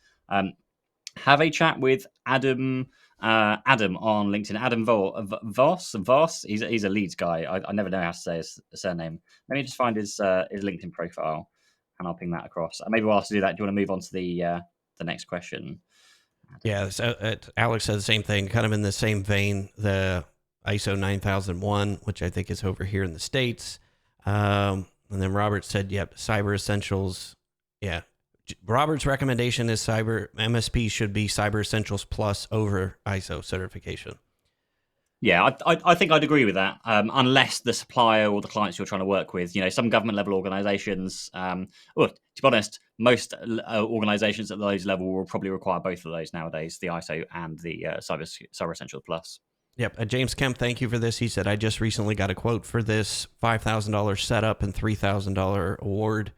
Have a chat with Adam on LinkedIn. Adam Voss. He's a Leeds guy. I never know how to say his surname. Let me just find his LinkedIn profile, and I'll ping that across. Maybe we'll have to do that. Do you want to move on to the next question? Yeah, so, Alex said the same thing, kind of in the same vein. The ISO 9001, which I think is over here in the States. And then Robert said, yep, Cyber Essentials. Yeah. Robert's recommendation is MSP should be Cyber Essentials Plus over ISO certification. Yeah, I think I'd agree with that, unless the supplier or the clients you're trying to work with, some government level organizations, well, to be honest, most organizations at those level will probably require both of those nowadays, the ISO and the Cyber Essentials Plus. Yep. James Kemp, thank you for this. He said, I just recently got a quote for this $5,000 setup and $3,000 award.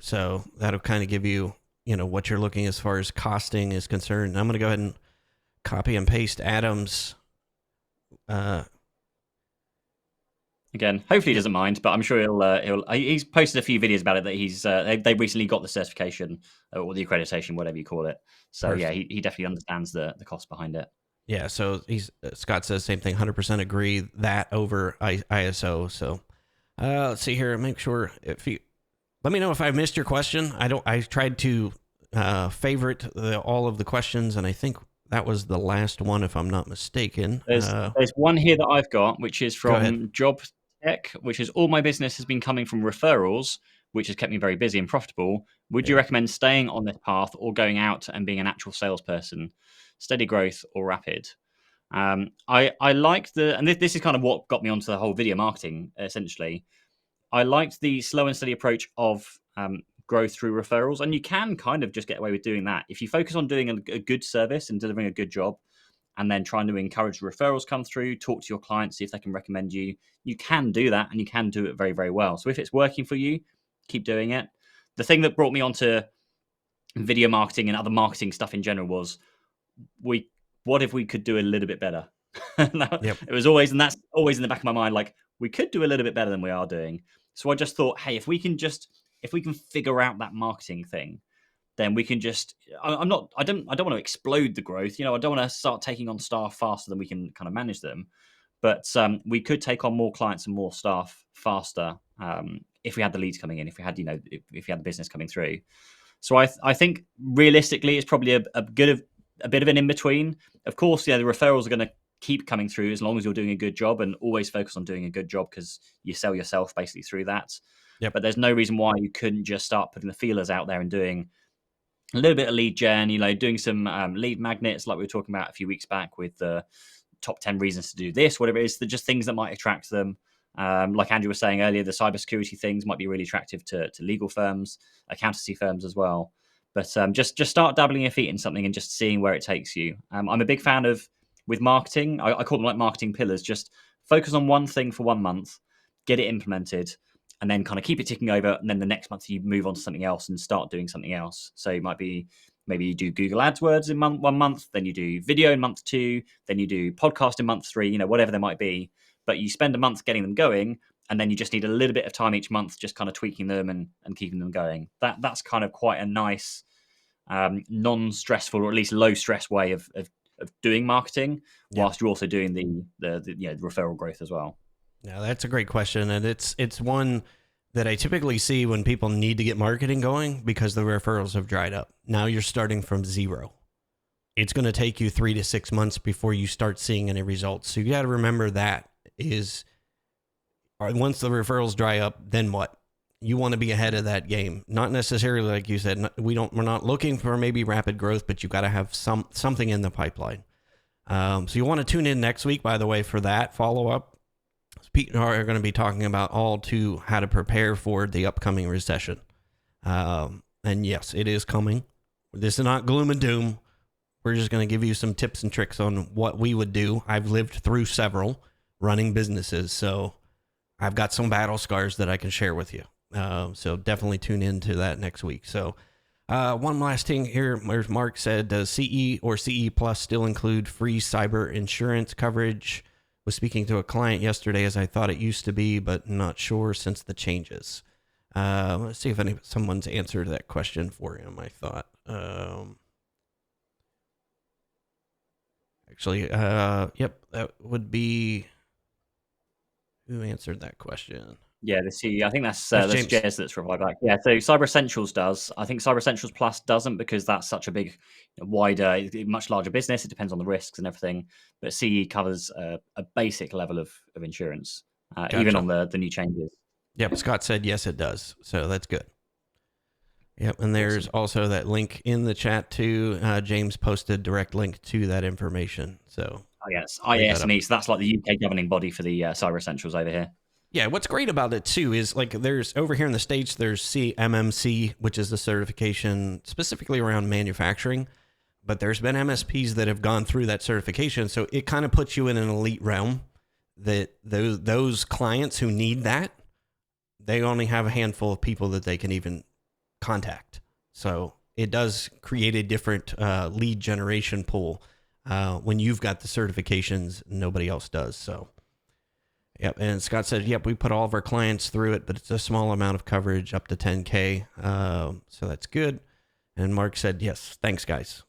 So that'll kind of give you, what you're looking as far as costing is concerned. I'm going to go ahead and copy and paste Adam's. Again, hopefully he doesn't mind, but I'm sure he's posted a few videos about it that he's they recently got the certification or the accreditation, whatever you call it. So perfect. Yeah, he definitely understands the cost behind it. Yeah, so Scott says same thing, 100% agree that over ISO. So let's see here, make sure let me know if I missed your question. I tried to favorite all of the questions, and I think that was the last one, if I'm not mistaken. There's one here that I've got, which is from Job Tech, which is all my business has been coming from referrals, which has kept me very busy and profitable. Would you recommend staying on this path or going out and being an actual salesperson? Steady growth or rapid? I liked and this is kind of what got me onto the whole video marketing, essentially. I liked the slow and steady approach of growth through referrals, and you can kind of just get away with doing that if you focus on doing a good service and delivering a good job, and then trying to encourage referrals come through, talk to your clients, see if they can recommend you. You can do that, and you can do it very, very well. So if it's working for you, keep doing it. The thing that brought me onto video marketing and other marketing stuff in general was what if we could do a little bit better? It was always, and that's always in the back of my mind, like we could do a little bit better than we are doing. So I just thought, hey, if we can just if we can figure out that marketing thing, then we can just. I don't want to explode the growth. I don't want to start taking on staff faster than we can kind of manage them. But we could take on more clients and more staff faster if we had the leads coming in, if we had, if we had the business coming through. So I think realistically, it's probably a bit of an in between. Of course, the referrals are going to keep coming through as long as you're doing a good job, and always focus on doing a good job because you sell yourself basically through that. Yep. But there's no reason why you couldn't just start putting the feelers out there and doing a little bit of lead gen, doing some lead magnets like we were talking about a few weeks back with the top 10 reasons to do this, whatever it is, just things that might attract them. Like Andrew was saying earlier, the cybersecurity things might be really attractive to legal firms, accountancy firms as well. But just start dabbling your feet in something and just seeing where it takes you. I'm a big fan of, with marketing, I call them like marketing pillars. Just focus on one thing for 1 month, get it implemented, and then kind of keep it ticking over. And then the next month you move on to something else and start doing something else. So it might be, maybe you do Google AdWords in 1 month, then you do video in month 2, then you do podcast in month 3, whatever there might be. But you spend a month getting them going, and then you just need a little bit of time each month, just kind of tweaking them and keeping them going. That's kind of quite a nice, non-stressful, or at least low-stress way of doing marketing, whilst you're also doing the referral growth as well. Yeah, that's a great question, and it's one that I typically see when people need to get marketing going because the referrals have dried up. Now you're starting from zero. It's going to take you 3 to 6 months before you start seeing any results. So you got to remember that is, once the referrals dry up, then what? You want to be ahead of that game. Not necessarily, like you said, we're not looking for maybe rapid growth, but you got to have something in the pipeline. So you want to tune in next week, by the way, for that follow-up. Pete and I are going to be talking about how to prepare for the upcoming recession. And yes, it is coming. This is not gloom and doom. We're just going to give you some tips and tricks on what we would do. I've lived through several running businesses, so I've got some battle scars that I can share with you. So definitely tune into that next week. So one last thing here. Mark said, does CE or CE Plus still include free cyber insurance coverage? Was speaking to a client yesterday, as I thought it used to be, but not sure since the changes. Let's see if someone's answered that question for him. I thought, actually, yep, that would be, who answered that question? Yeah, I think that's James. Jez that's replied back. Yeah, so Cyber Essentials does. I think Cyber Essentials Plus doesn't, because that's such a big, wider, much larger business. It depends on the risks and everything. But CE covers a basic level of insurance, even on the new changes. Yep, Scott said yes, it does. So that's good. Yep, and there's also that link in the chat too. James posted direct link to that information. So yes, IASME. So that's like the UK governing body for the Cyber Essentials over here. Yeah, what's great about it too is, like, there's over here in the States, there's CMMC, which is the certification specifically around manufacturing, but there's been MSPs that have gone through that certification. So it kind of puts you in an elite realm that those clients who need that, they only have a handful of people that they can even contact. So it does create a different lead generation pool when you've got the certifications, nobody else does. So yep, and Scott said, yep, we put all of our clients through it, but it's a small amount of coverage, up to 10K. So that's good. And Mark said, yes, thanks, guys.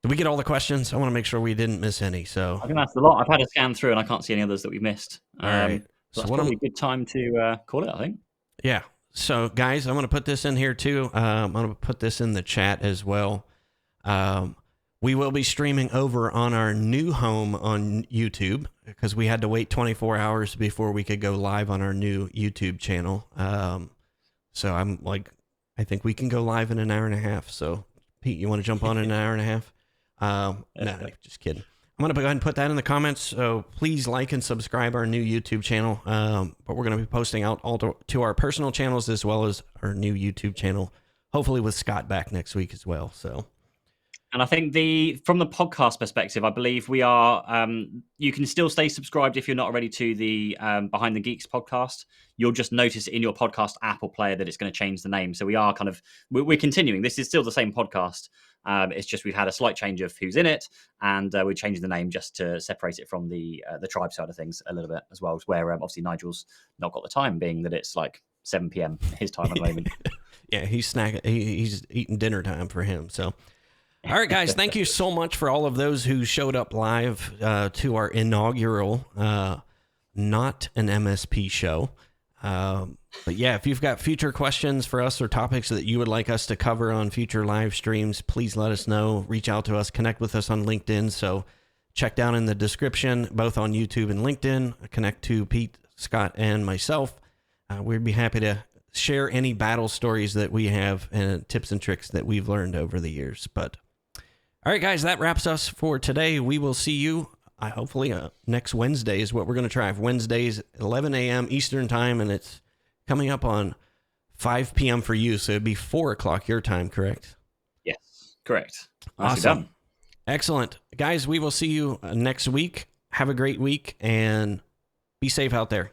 Did we get all the questions? I want to make sure we didn't miss any. So I think that's a lot. I've had a scan through, and I can't see any others that we've missed. All right. So that's probably a good time to call it, I think. Yeah. So, guys, I'm going to put this in here, too. I'm going to put this in the chat as well. We will be streaming over on our new home on YouTube, because we had to wait 24 hours before we could go live on our new YouTube channel. So I'm like, I think we can go live in an hour and a half. So, Pete, you want to jump on in an hour and a half? No, just kidding. I'm going to go ahead and put that in the comments. So please like and subscribe our new YouTube channel. But we're going to be posting out all to our personal channels as well as our new YouTube channel, hopefully with Scott back next week as well. So. And I think from the podcast perspective, I believe we are, you can still stay subscribed if you're not already to the Behind the Geeks podcast. You'll just notice in your podcast app or player that it's going to change the name. So we are we're continuing. This is still the same podcast. It's just we've had a slight change of who's in it, and we're changing the name just to separate it from the tribe side of things a little bit as well, where obviously Nigel's not got the time, being that it's like 7 p.m. his time at the moment. Yeah, he's eating dinner time for him. So, all right, guys, thank you so much for all of those who showed up live to our inaugural Not an MSP show. But yeah, if you've got future questions for us or topics that you would like us to cover on future live streams, please let us know. Reach out to us, connect with us on LinkedIn. So check down in the description, both on YouTube and LinkedIn. Connect to Pete, Scott, and myself. We'd be happy to share any battle stories that we have and tips and tricks that we've learned over the years. But all right, guys, that wraps us for today. We will see you hopefully next Wednesday is what we're going to try. Wednesdays, 11 a.m. Eastern time, and it's coming up on 5 p.m. for you, so it'd be 4 o'clock your time, correct? Yes, correct. Awesome. Excellent. Guys, we will see you next week. Have a great week, and be safe out there.